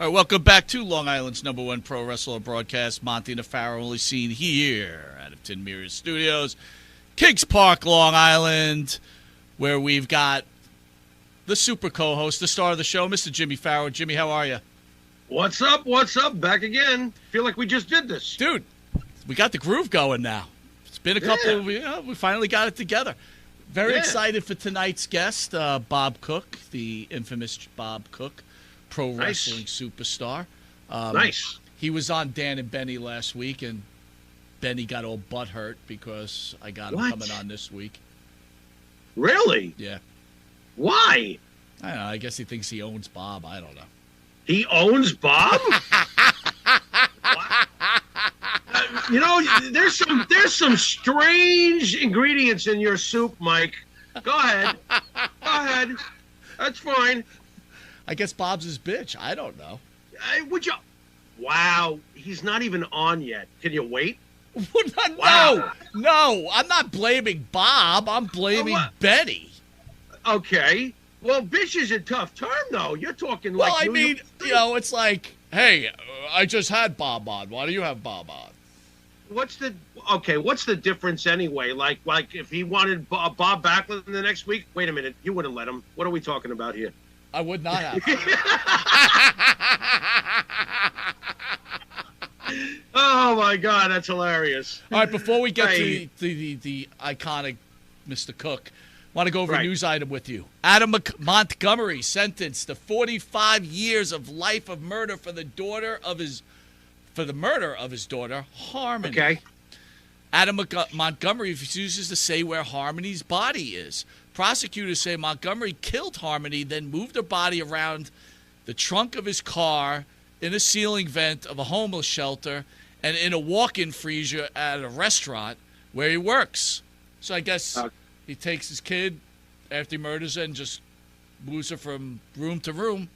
All right, welcome back to Long Island's #1 pro wrestler broadcast, Monte The Pharaoh, only seen here out of Tin Mirrors Studios, Kings Park, Long Island, where we've got the super co-host, the star of the show, Mr. Jimmy Pharaoh. Jimmy, how are you? What's up? What's up? Back again. Feel like we just did this. Dude, we got the groove going now. It's been a couple we finally got it together. Very excited for tonight's guest, Bob Cook, the infamous Bob Cook, pro wrestling superstar. Nice. He was on Dan and Benny last week, and Benny got all butthurt because I got him coming on this week. Really? Yeah. Why? I don't know. I guess he thinks he owns Bob. I don't know. He owns Bob? You know, there's some strange ingredients in your soup, Mike. Go ahead. Go ahead. That's fine. I guess Bob's his bitch. I don't know. Would you? Wow, he's not even on yet. Can you wait? No, I'm not blaming Bob. I'm blaming Benny. Okay. Well, bitch is a tough term, though. You're talking like... Well, I mean, it's like, hey, I just had Bob on. Why do you have Bob on? What's the difference anyway? Like if he wanted Bob Backlund the next week, wait a minute, you wouldn't let him. What are we talking about here? I would not have. Oh my God, that's hilarious. All right, before we get to the iconic Mr. Cook, I want to go over a news item with you. Adam Montgomery sentenced to 45 years of life of murder for the murder of his daughter, Harmony. Okay. Adam Montgomery refuses to say where Harmony's body is. Prosecutors say Montgomery killed Harmony, then moved her body around the trunk of his car, in a ceiling vent of a homeless shelter, and in a walk-in freezer at a restaurant where he works. So I guess he takes his kid after he murders her and just moves her from room to room.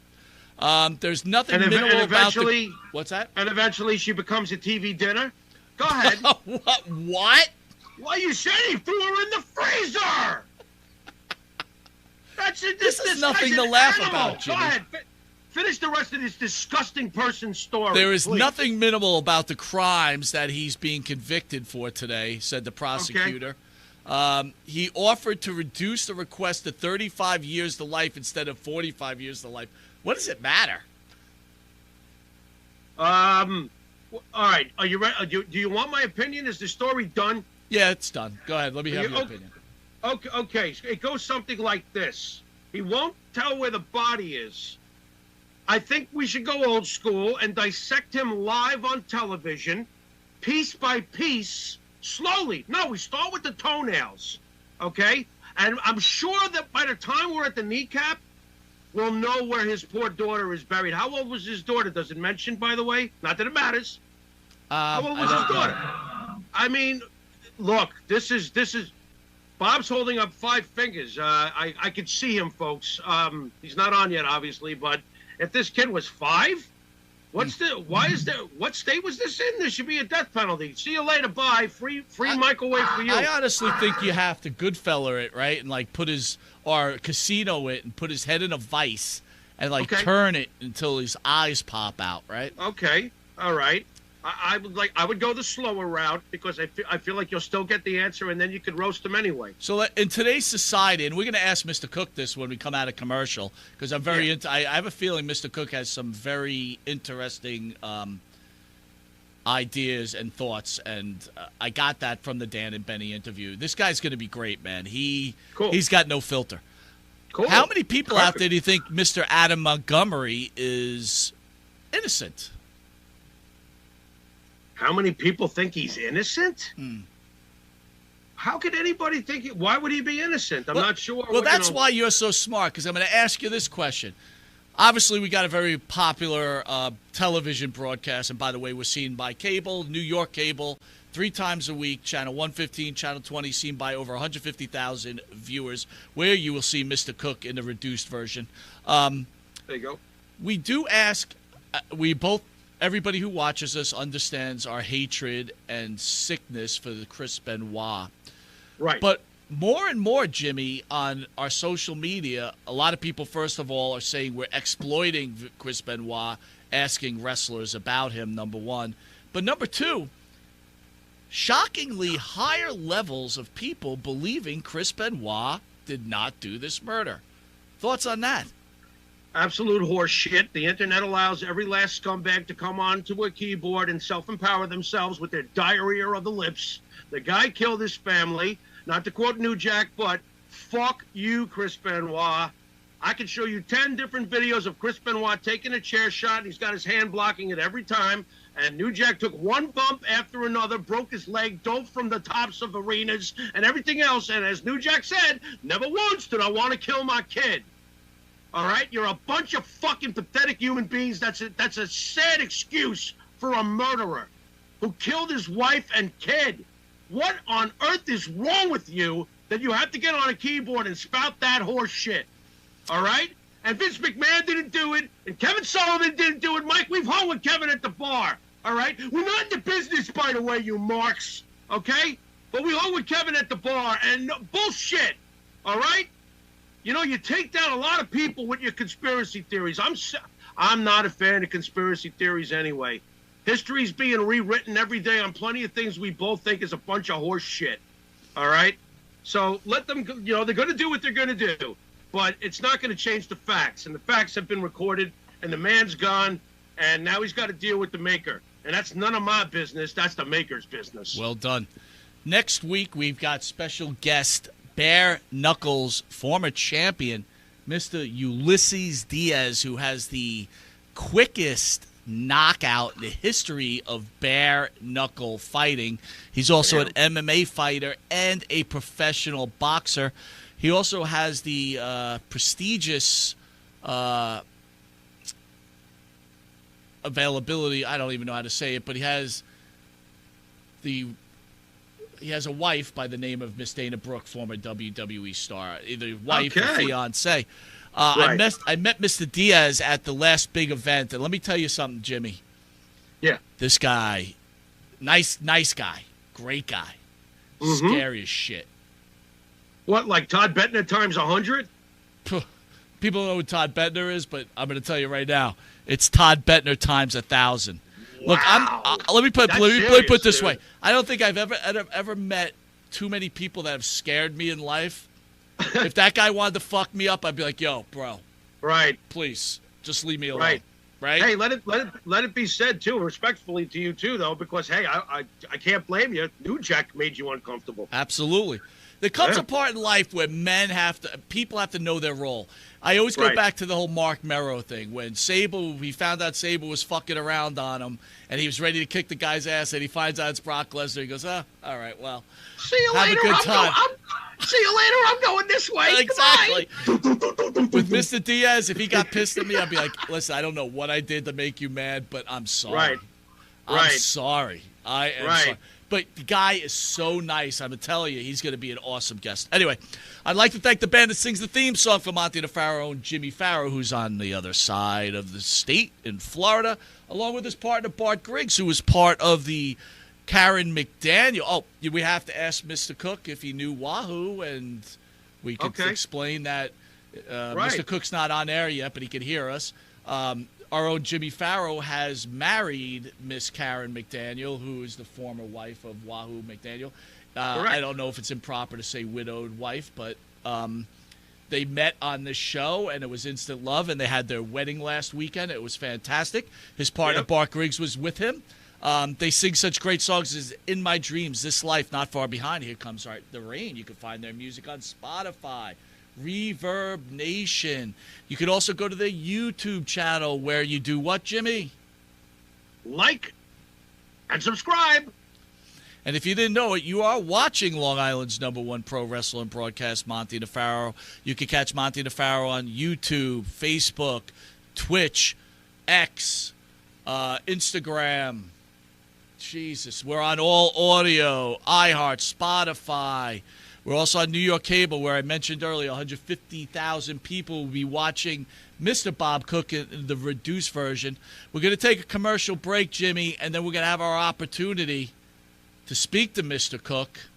There's nothing minimal about the... What's that? And eventually she becomes a TV dinner? Go ahead. What? Well, you said he threw her in the freezer! This is nothing to laugh about, Jimmy. Go ahead. Finish the rest of this disgusting person's story. There is please. Nothing minimal about the crimes that he's being convicted for today, said the prosecutor. Okay. He offered to reduce the request to 35 years to life instead of 45 years to life. What does it matter? All right. Are you ready? Do you want my opinion? Is the story done? Yeah, it's done. Go ahead. Let me have your opinion. Okay. It goes something like this. He won't tell where the body is. I think we should go old school and dissect him live on television, piece by piece, slowly. No, we start with the toenails, okay? And I'm sure that by the time we're at the kneecap, we'll know where his poor daughter is buried. How old was his daughter? Does it mention, by the way? Not that it matters. How old was his daughter? I mean, look, this is Bob's holding up 5 fingers. I could see him, folks. He's not on yet, obviously, but if this kid was 5, what state was this in? There should be a death penalty. See you later, bye. Free microwave for you. I honestly think you have to Goodfella it, right? And like or casino it and put his head in a vice and turn it until his eyes pop out, right? Okay. All right. I would go the slower route because I feel like you'll still get the answer and then you could roast him anyway. So in today's society, and we're going to ask Mr. Cook this when we come out of commercial because I'm very into. I have a feeling Mr. Cook has some very interesting ideas and thoughts, and I got that from the Dan and Benny interview. This guy's going to be great, man. He's got no filter. Cool. How many people out there do you think Mr. Adam Montgomery is innocent? How many people think he's innocent? How could anybody think why would he be innocent? I'm not sure. Well, that's why you're so smart, because I'm going to ask you this question. Obviously, we got a very popular television broadcast, and by the way, we're seen by cable, New York cable, 3 times a week, channel 115, channel 20, seen by over 150,000 viewers, where you will see Mr. Cook in the reduced version. There you go. We do ask, everybody who watches us understands our hatred and sickness for the Chris Benoit. Right. But more and more, Jimmy, on our social media, a lot of people, first of all, are saying we're exploiting Chris Benoit asking wrestlers about him, number one. But number two, shockingly higher levels of people believing Chris Benoit did not do this murder. Thoughts on that? Absolute horse shit. The internet allows every last scumbag to come onto a keyboard and self-empower themselves with their diarrhea of the lips. The guy killed his family. Not to quote New Jack, but fuck you, Chris Benoit. I can show you 10 different videos of Chris Benoit taking a chair shot, and he's got his hand blocking it every time. And New Jack took one bump after another, broke his leg, dove from the tops of arenas, and everything else. And as New Jack said, never once did I want to kill my kid. All right? You're a bunch of fucking pathetic human beings. That's a sad excuse for a murderer who killed his wife and kid. What on earth is wrong with you that you have to get on a keyboard and spout that horse shit? All right? And Vince McMahon didn't do it, and Kevin Sullivan didn't do it. Mike, we've hung with Kevin at the bar. All right? We're not in the business, by the way, you marks. Okay? But we hung with Kevin at the bar, and bullshit. All right? You know, you take down a lot of people with your conspiracy theories. I'm not a fan of conspiracy theories anyway. History's being rewritten every day on plenty of things we both think is a bunch of horse shit. All right? So let them, you know, they're going to do what they're going to do. But it's not going to change the facts. And the facts have been recorded, and the man's gone, and now he's got to deal with the maker. And that's none of my business. That's the maker's business. Well done. Next week, we've got special guest Bare Knuckles former champion, Mr. Ulysses Diaz, who has the quickest knockout in the history of bare knuckle fighting. He's also an MMA fighter and a professional boxer. He also has the prestigious availability. I don't even know how to say it, but he has a wife by the name of Miss Dana Brooke, former WWE star, either wife or fiance. Right. I met Mr. Diaz at the last big event, and let me tell you something, Jimmy. Yeah. This guy, nice guy, great guy, scary as shit. What, like Todd Bettner times 100? People know who Todd Bettner is, but I'm going to tell you right now, it's Todd Bettner times 1,000. Wow. Look, let me put it this way. Dude. I don't think I've ever met too many people that have scared me in life. If that guy wanted to fuck me up, I'd be like, "Yo, bro, right? Please, just leave me alone." Right? Hey, let it be said too, respectfully to you too, though, because hey, I can't blame you. New Jack made you uncomfortable. Absolutely. There comes a part in life where people have to know their role. I always go back to the whole Mark Merrow thing. When he found out Sable was fucking around on him, and he was ready to kick the guy's ass, and he finds out it's Brock Lesnar. He goes, all right, well, see you have later. a good time. See you later. I'm going this way. Exactly. With Mr. Diaz, if he got pissed at me, I'd be like, listen, I don't know what I did to make you mad, but I'm sorry. I'm sorry. I am sorry. But the guy is so nice. I'm telling you, he's going to be an awesome guest. Anyway, I'd like to thank the band that sings the theme song for Monte The Pharaoh and Jimmy Farrow, who's on the other side of the state in Florida, along with his partner, Bart Griggs, who was part of the Karen McDaniel. Oh, we have to ask Mr. Cook if he knew Wahoo, and we could explain that Mr. Cook's not on air yet, but he can hear us. Our own Jimmy Farrow has married Miss Karen McDaniel, who is the former wife of Wahoo McDaniel. I don't know if it's improper to say widowed wife, but they met on this show, and it was instant love, and they had their wedding last weekend. It was fantastic. His partner, Bart Griggs, was with him. They sing such great songs as In My Dreams, This Life, Not Far Behind, Here Comes the Rain. You can find their music on Spotify, Reverb Nation. You could also go to their YouTube channel where you do what, Jimmy? Like and subscribe. And if you didn't know it, you are watching Long Island's #1 pro wrestling broadcast, Monte The Pharaoh. You can catch Monte The Pharaoh on YouTube, Facebook, Twitch, X, Instagram. Jesus, we're on all audio, iHeart, Spotify. We're also on New York Cable, where I mentioned earlier, 150,000 people will be watching Mr. Bob Cook in the reduced version. We're going to take a commercial break, Jimmy, and then we're going to have our opportunity to speak to Mr. Cook.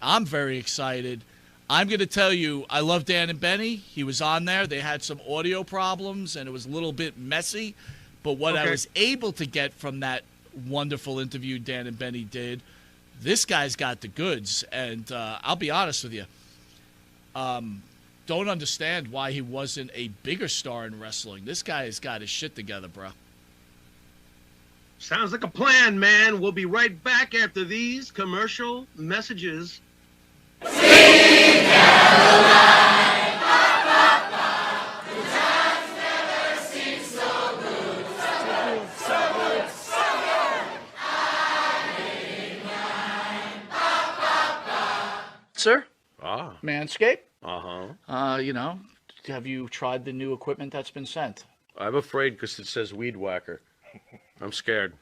I'm very excited. I'm going to tell you, I love Dan and Benny. He was on there. They had some audio problems, and it was a little bit messy. But what I was able to get from that wonderful interview Dan and Benny did, this guy's got the goods. And I'll be honest with you, don't understand why he wasn't a bigger star in wrestling. This guy has got his shit together, bro. Sounds like a plan, man. We'll be right back after these commercial messages. Sir? Ah. Manscaped? Uh-huh. Have you tried the new equipment that's been sent? I'm afraid because it says weed whacker. I'm scared.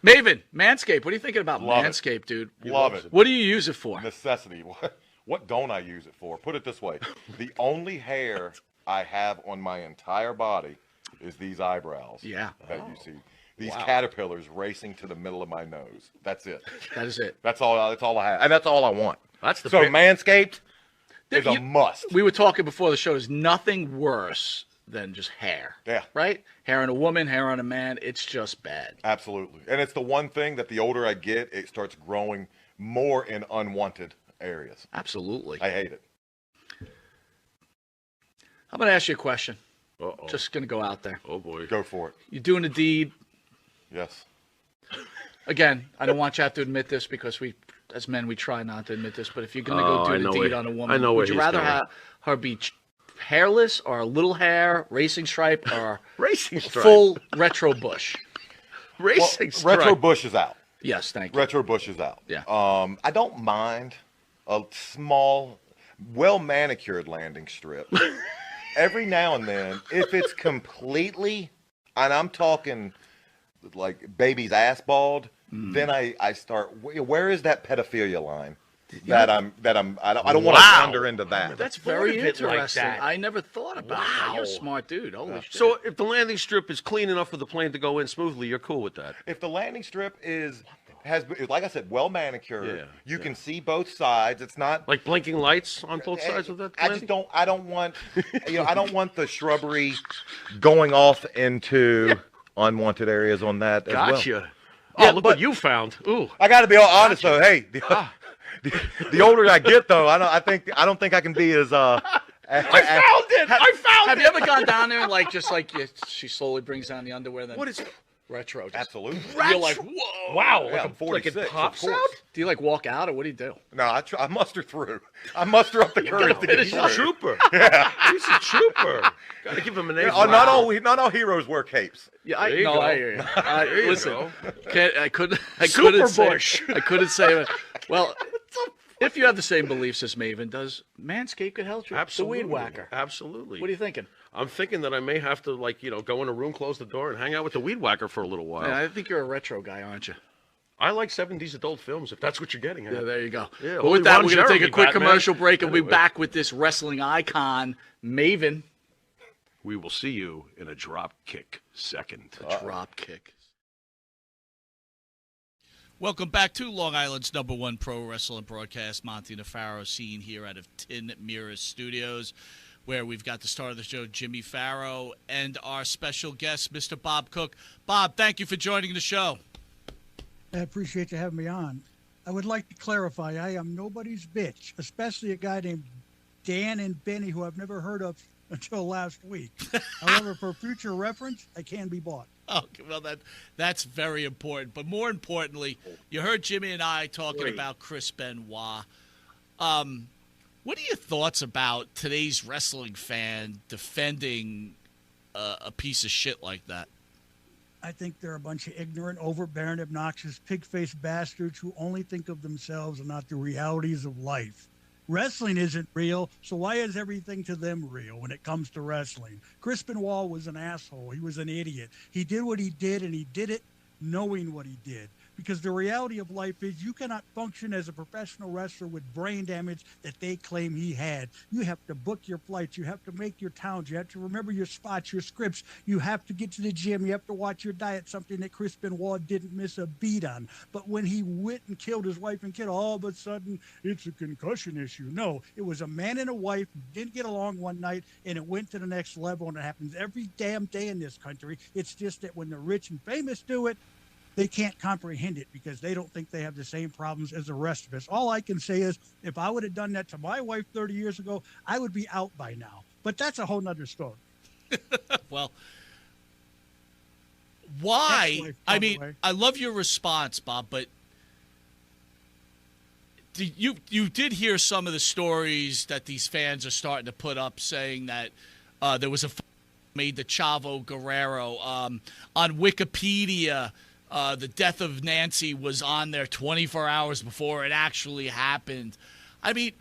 Maven, Manscaped, what are you thinking about Love it. Manscaped, dude? Love it. What do you use it for? Necessity. What don't I use it for? Put it this way. The only hair I have on my entire body is these eyebrows. Yeah. That you see. These caterpillars racing to the middle of my nose. That's it. That is it. That's all I have. And that's all I want. That's the So big- Manscaped is a must. We were talking before the show. There's nothing worse than just hair. Yeah. Right? Hair on a woman, hair on a man. It's just bad. Absolutely. And it's the one thing that the older I get, it starts growing more in unwanted areas. Absolutely. I hate it. I'm going to ask you a question. Uh-oh. Just going to go out there. Oh, boy. Go for it. You're doing a deed. Yes. Again, I don't want you to have to admit this because we, as men, we try not to admit this. But if you're going to Oh, go I do the know deed where- on a woman, I know where would you he's rather going. have her be hairless or a little hair, racing stripe, or Racing stripe. full retro bush? Racing stripe. Retro Bush is out. Yes, thank you. Retro Bush is out. Yeah. I don't mind a small, well manicured landing strip. Every now and then, if it's completely, and I'm talking like baby's ass bald, then I start. Where is that pedophilia line? I don't want to wander into that. That's Thought very of it like interesting. that. I never thought about that. You're a smart dude. Holy shit. So if the landing strip is clean enough for the plane to go in smoothly, you're cool with that? If the landing strip has, like I said, well manicured, Yeah, you can see both sides. It's not Like blinking lights on both sides of that I landing? just don't. I don't want. I don't want the shrubbery going off into unwanted areas on that as well. Gotcha. Yeah, Oh, look but- what you found. Ooh. I got to be all honest though. Hey, the older I get though, I don't think I can be as I found it! I found Have it! you ever gone down there and she slowly brings down the underwear? Then What is retro? Just, Absolutely. You're like, whoa! Wow, Yeah, like, I'm like 46, it of pops course. out? Do you like walk out or what do you do? No, I muster through. I muster up the courage to get He's through. a trooper. He's a trooper. Gotta give him an A. Not all heroes wear capes. Yeah, There you go. I hear you. There you Listen, go. I couldn't Super say. Bush. I couldn't say it. Well, if you have the same beliefs as Maven does, Manscaped could help you. Absolutely. The weed whacker. Absolutely. What are you thinking? I'm thinking that I may have to, go in a room, close the door, and hang out with the weed whacker for a little while. Yeah, I think you're a retro guy, aren't you? I like 70s adult films, if that's what you're getting at. Yeah, there you go. Yeah, But only with that, Ron we're going to take a Jeremy, quick Batman. commercial break and we'll be Anyway. back with this wrestling icon, Maven. We will see you in a drop kick second. Drop kick. Welcome back to Long Island's #1 pro wrestling broadcast, Monte The Pharaoh, scene here out of Tin Mirrors Studios, where we've got the star of the show, Jimmy Pharaoh, and our special guest, Mr. Bob Cook. Bob, thank you for joining the show. I appreciate you having me on. I would like to clarify, I am nobody's bitch, especially a guy named Dan and Benny, who I've never heard of until last week. However, for future reference, I can be bought. Okay, well, that's very important. But more importantly, you heard Jimmy and I talking about Chris Benoit. What are your thoughts about today's wrestling fan defending a piece of shit like that? I think they're a bunch of ignorant, overbearing, obnoxious, pig-faced bastards who only think of themselves and not the realities of life. Wrestling isn't real, so why is everything to them real when it comes to wrestling? Chris Benoit was an asshole. He was an idiot. He did what he did, and he did it knowing what he did. because the reality of life is you cannot function as a professional wrestler with brain damage that they claim he had. You have to book your flights. You have to make your towns. You have to remember your spots, your scripts. You have to get to the gym. You have to watch your diet, something that Chris Benoit didn't miss a beat on. But when he went and killed his wife and kid, all of a sudden it's a concussion issue. No, it was a man and a wife who didn't get along one night, and it went to the next level, and it happens every damn day in this country. It's just that when the rich and famous do it, they can't comprehend it because they don't think they have the same problems as the rest of us. All I can say is if I would have done that to my wife 30 years ago, I would be out by now. But that's a whole nother story. Well, why? Life, I mean, I love your response, Bob, but you did hear some of the stories that these fans are starting to put up saying that there was a made the Chavo Guerrero. On Wikipedia, the death of Nancy was on there 24 hours before it actually happened. I mean,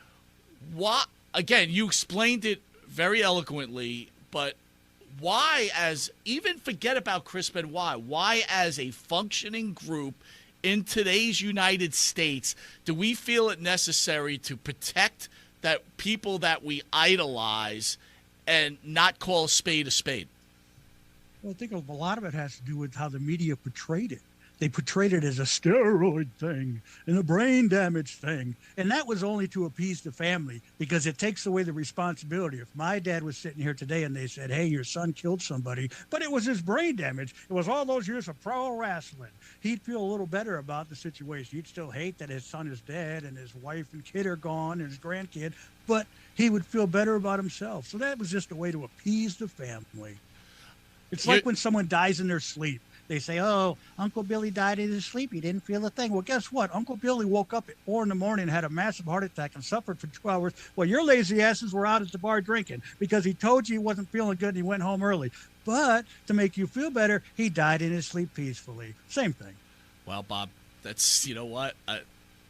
what? Again, you explained it very eloquently, but why, even forget about Chris Benoit, why as a functioning group in today's United States do we feel it necessary to protect that people that we idolize and not call a spade a spade? Well, I think a lot of it has to do with how the media portrayed it. They portrayed it as a steroid thing and a brain damage thing. And that was only to appease the family because it takes away the responsibility. If my dad was sitting here today and they said, hey, your son killed somebody, but it was his brain damage, it was all those years of pro wrestling, he'd feel a little better about the situation. He'd still hate that his son is dead and his wife and kid are gone and his grandkid, but he would feel better about himself. So that was just a way to appease the family. It's like when someone dies in their sleep. They say, oh, Uncle Billy died in his sleep. He didn't feel a thing. Well, guess what? Uncle Billy woke up at 4 a.m, and had a massive heart attack and suffered for 2 hours. Well, your lazy asses were out at the bar drinking because he told you he wasn't feeling good and he went home early. But to make you feel better, he died in his sleep peacefully. Same thing. Well, Bob, that's, you know what?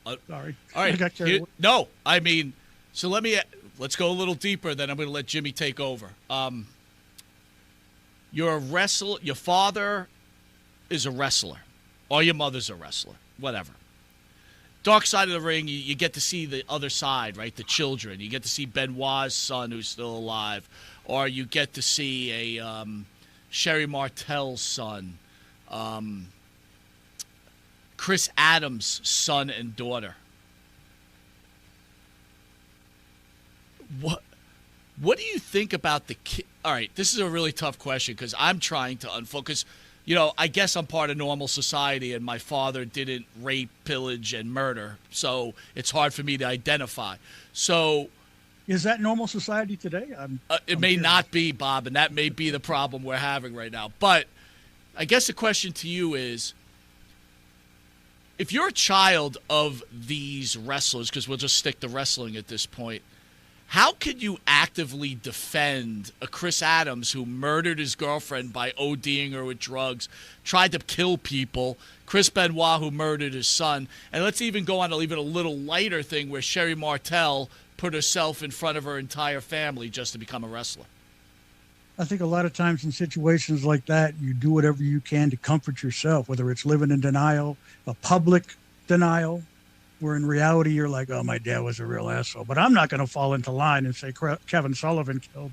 Sorry. All right. No, I mean, so let's go a little deeper, then I'm going to let Jimmy take over. You're a wrestler. Your father is a wrestler, or your mother's a wrestler, whatever. Dark side of the ring, you get to see the other side, right? The children. You get to see Benoit's son, who's still alive, or you get to see a Sherry Martel's son, Chris Adams' son and daughter. What do you think about the kid? All right, this is a really tough question because I'm trying to unfocus. You know, I guess I'm part of normal society, and my father didn't rape, pillage, and murder, so it's hard for me to identify. So, is that normal society today? It may not be, Bob, and that may be the problem we're having right now. But I guess the question to you is, if you're a child of these wrestlers, because we'll just stick to wrestling at this point, how could you actively defend a Chris Adams who murdered his girlfriend by ODing her with drugs, tried to kill people, Chris Benoit who murdered his son, and let's even go on to even a little lighter thing where Sherry Martel put herself in front of her entire family just to become a wrestler? I think a lot of times in situations like that, you do whatever you can to comfort yourself, whether it's living in denial, a public denial, where in reality you're like, oh, my dad was a real asshole. But I'm not going to fall into line and say Kevin Sullivan killed,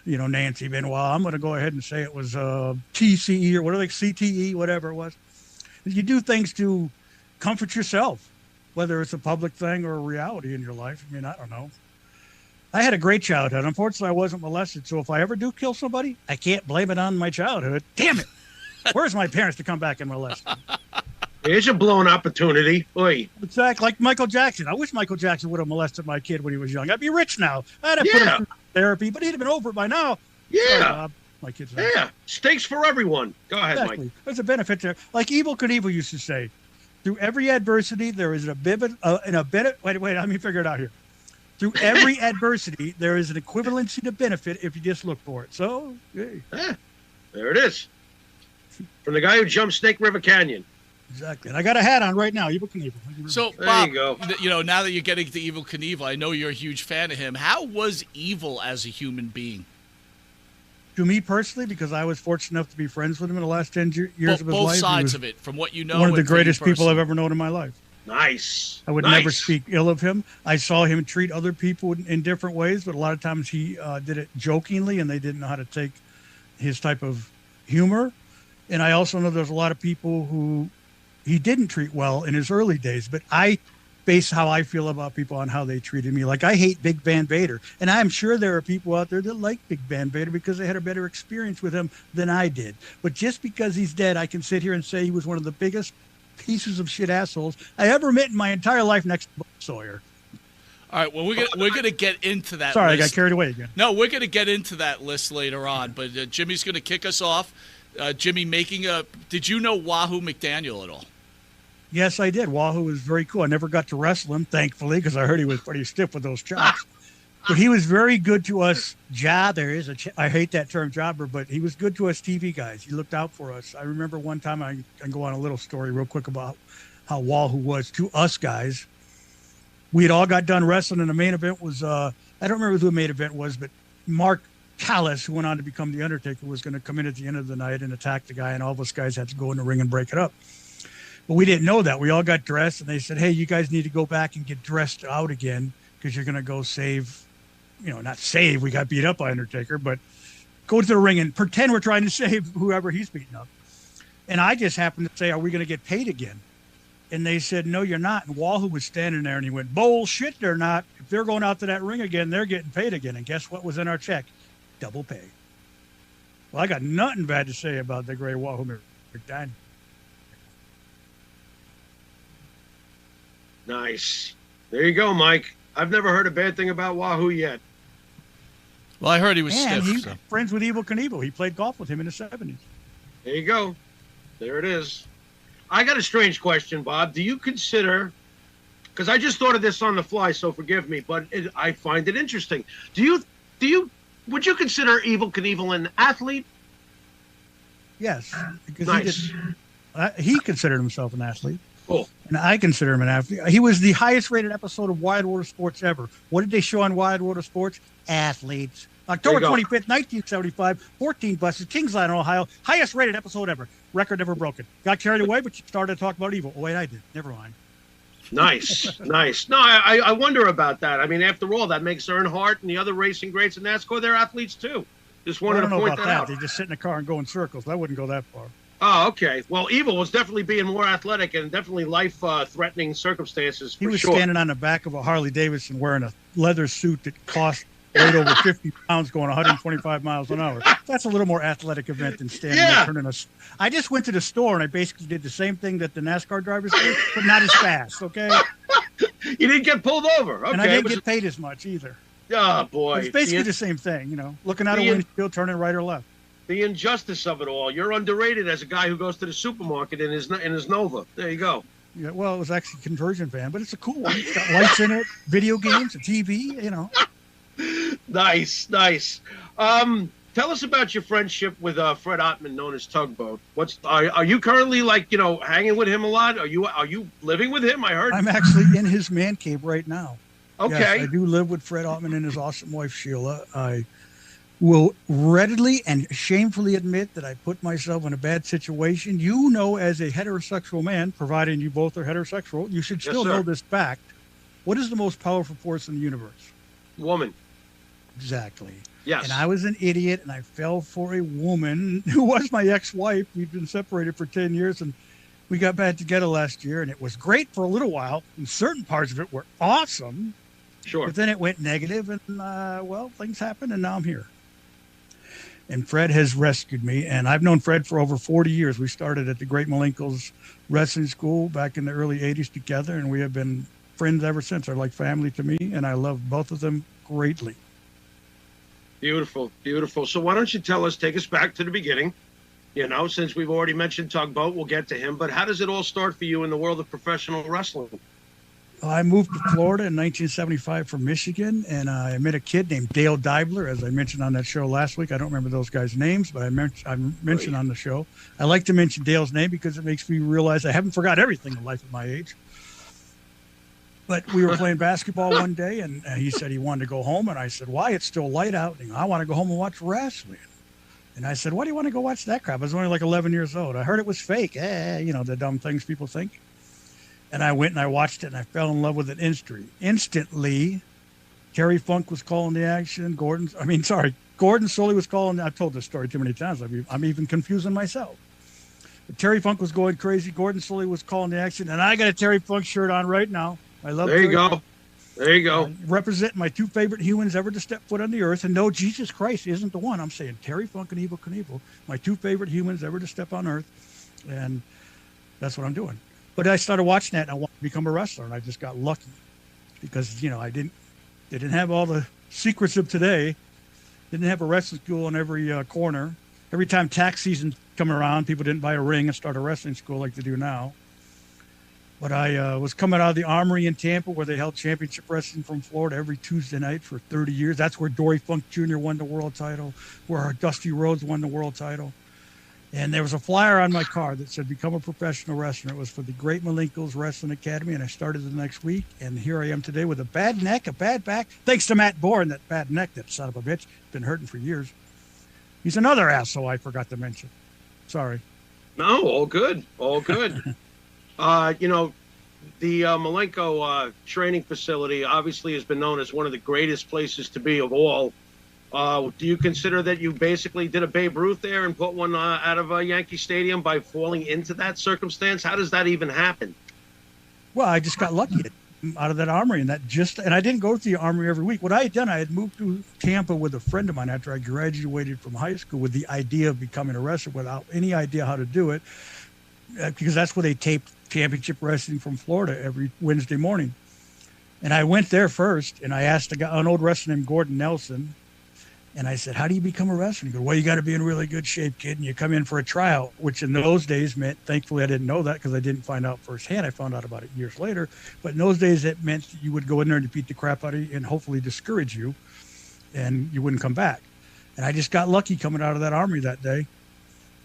Nancy Benoit. I'm going to go ahead and say it was TCE or whatever, CTE, whatever it was. You do things to comfort yourself, whether it's a public thing or a reality in your life. I mean, I don't know. I had a great childhood. Unfortunately, I wasn't molested. So if I ever do kill somebody, I can't blame it on my childhood. Damn it. Where's my parents to come back and molest me? Here's a blown opportunity. Oy. Exactly, like Michael Jackson. I wish Michael Jackson would have molested my kid when he was young. I'd be rich now. I'd have put him through therapy, but he'd have been over it by now. Yeah. Sorry, my kid's not. Yeah. Stakes for everyone. Go ahead, Exactly. Mike. There's a benefit there. Like Evel Knievel used to say, through every adversity, there is wait, let me figure it out here. Through every adversity, there is an equivalency to benefit if you just look for it. So, hey. Yeah, there it is. From the guy who jumped Snake River Canyon. Exactly. And I got a hat on right now, Evel Knievel. So, There Bob, you go. Now that you're getting to Evel Knievel, I know you're a huge fan of him. How was Evel as a human being? To me personally, because I was fortunate enough to be friends with him in the last 10 years of his life. Both sides of it, from what you know. One of the and for you greatest people I've personally. ever known in my life. Nice. I would never speak ill of him. I saw him treat other people in different ways, but a lot of times he did it jokingly, and they didn't know how to take his type of humor. And I also know there's a lot of people who he didn't treat well in his early days, but I base how I feel about people on how they treated me. Like, I hate Big Van Vader, and I'm sure there are people out there that like Big Van Vader because they had a better experience with him than I did. But just because he's dead, I can sit here and say he was one of the biggest pieces of shit assholes I ever met in my entire life next to Sawyer. All right, well, we're gonna get into that. Sorry, list. I got carried away again. No, we're gonna get into that list later on. But Jimmy's gonna kick us off. Jimmy making a. Did you know Wahoo McDaniel at all? Yes, I did. Wahoo was very cool. I never got to wrestle him, thankfully, because I heard he was pretty stiff with those chops. But he was very good to us jobbers. I hate that term jobber, but he was good to us TV guys. He looked out for us. I remember one time, I can go on a little story real quick about how Wahoo was to us guys. We had all got done wrestling, and the main event was, I don't remember who the main event was, but Mark Callis, who went on to become The Undertaker, was going to come in at the end of the night and attack the guy, and all of us guys had to go in the ring and break it up. But we didn't know that. We all got dressed, and they said, hey, you guys need to go back and get dressed out again because you're going to go save, not save. We got beat up by Undertaker, but go to the ring and pretend we're trying to save whoever he's beating up. And I just happened to say, are we going to get paid again? And they said, no, you're not. And Wahoo was standing there, and he went, bullshit, they're not. If they're going out to that ring again, they're getting paid again. And guess what was in our check? Double pay. Well, I got nothing bad to say about the great Wahoo McDaniel. Nice. There you go, Mike. I've never heard a bad thing about Wahoo yet. Well, I heard he was And stiff. he's So. friends with Evel Knievel. He played golf with him in the 70s. There you go. There it is. I got a strange question, Bob. Do you consider, because I just thought of this on the fly, so forgive me, but I find it interesting. Would you consider Evel Knievel an athlete? Yes, because Nice. he considered himself an athlete. Cool. And I consider him an athlete. He was the highest rated episode of Wide World of Sports ever. What did they show on Wide World of Sports? Athletes. October There you go. 25th, 1975, 14 buses, Kings Island, Ohio. Highest rated episode ever. Record never broken. Got carried away, but you started to talk about Evil. Oh, wait, I did. Never mind. Nice. Nice. No, I wonder about that. I mean, after all, that makes Earnhardt and the other racing greats in NASCAR, they're athletes too. Just I wanted don't to know point about that that. out. They just sit in a car and go in circles. I wouldn't go that far. Oh, okay. Well, Evil was definitely being more athletic and definitely life-threatening circumstances He for was sure. standing on the back of a Harley Davidson wearing a leather suit that cost weighed over 50 pounds going 125 miles an hour. That's a little more athletic event than standing there turning a... I just went to the store and I basically did the same thing that the NASCAR drivers do, but not as fast, okay? You didn't get pulled over. Okay. And I didn't get paid as much either. Oh, boy. It's basically the same thing, looking out a windshield, turning right or left. The injustice of it all. You're underrated as a guy who goes to the supermarket in his Nova. There you go. Yeah, well, it was actually a conversion van, but it's a cool one. It's got lights in it, video games, a TV, Nice, nice. Tell us about your friendship with Fred Ottman, known as Tugboat. Are you currently hanging with him a lot? Are you living with him? I heard. I'm actually in his man cave right now. Okay. Yes, I do live with Fred Ottman and his awesome wife Sheila. I will readily and shamefully admit that I put myself in a bad situation. As a heterosexual man, providing you both are heterosexual, you should still know this fact. What is the most powerful force in the universe? Woman. Exactly. Yes. And I was an idiot, and I fell for a woman who was my ex-wife. We'd been separated for 10 years, and we got back together last year, and it was great for a little while, and certain parts of it were awesome. Sure. But then it went negative, and, things happened, and now I'm here. And Fred has rescued me, and I've known Fred for over 40 years. We started at the Great Malenko's Wrestling School back in the early 80s together, and we have been friends ever since. They're like family to me, and I love both of them greatly. Beautiful, beautiful. So why don't you take us back to the beginning? Since we've already mentioned Tugboat, we'll get to him. But how does it all start for you in the world of professional wrestling? I moved to Florida in 1975 from Michigan, and I met a kid named Dale Deibler, as I mentioned on that show last week. I don't remember those guys' names, but I mentioned on the show. I like to mention Dale's name because it makes me realize I haven't forgot everything in life at my age. But we were playing basketball one day, and he said he wanted to go home, and I said, why? It's still light out. And I want to go home and watch wrestling. And I said, why do you want to go watch that crap? I was only like 11 years old. I heard it was fake. The dumb things people think. And I went and I watched it and I fell in love with it instantly. Terry Funk was calling the action. Gordon Solie was calling. I've told this story too many times. I'm even confusing myself. But Terry Funk was going crazy. Gordon Solie was calling the action. And I got a Terry Funk shirt on right now. I love There you Terry go. Funk. There you go. Representing my two favorite humans ever to step foot on the earth. And no, Jesus Christ isn't the one. I'm saying Terry Funk and Evel Knievel, my two favorite humans ever to step on earth. And that's what I'm doing. But I started watching that and I wanted to become a wrestler. And I just got lucky because, they didn't have all the secrets of today. Didn't have a wrestling school in every corner. Every time tax season come around, people didn't buy a ring and start a wrestling school like they do now. But I was coming out of the Armory in Tampa where they held championship wrestling from Florida every Tuesday night for 30 years. That's where Dory Funk Jr. won the world title, where Dusty Rhodes won the world title. And there was a flyer on my car that said, become a professional wrestler. It was for the Great Malenko's Wrestling Academy, and I started the next week. And here I am today with a bad neck, a bad back. Thanks to Matt Bourne, that bad neck, that son of a bitch. Been hurting for years. He's another asshole I forgot to mention. Sorry. No, all good. All good. The Malenko training facility obviously has been known as one of the greatest places to be of all. Do you consider that you basically did a Babe Ruth there and put one out of Yankee Stadium by falling into that circumstance? How does that even happen? Well, I just got lucky out of that Armory, and I didn't go to the Armory every week. What I had done, I had moved to Tampa with a friend of mine after I graduated from high school with the idea of becoming a wrestler without any idea how to do it, because that's where they taped championship wrestling from Florida every Wednesday morning. And I went there first, and I asked an old wrestler named Gordon Nelson, and I said, how do you become a wrestler? He goes, well, you got to be in really good shape, kid, and you come in for a tryout, which in those days meant, thankfully I didn't know that because I didn't find out firsthand. I found out about it years later. But in those days, it meant that you would go in there and beat the crap out of you and hopefully discourage you, and you wouldn't come back. And I just got lucky coming out of that Armory that day.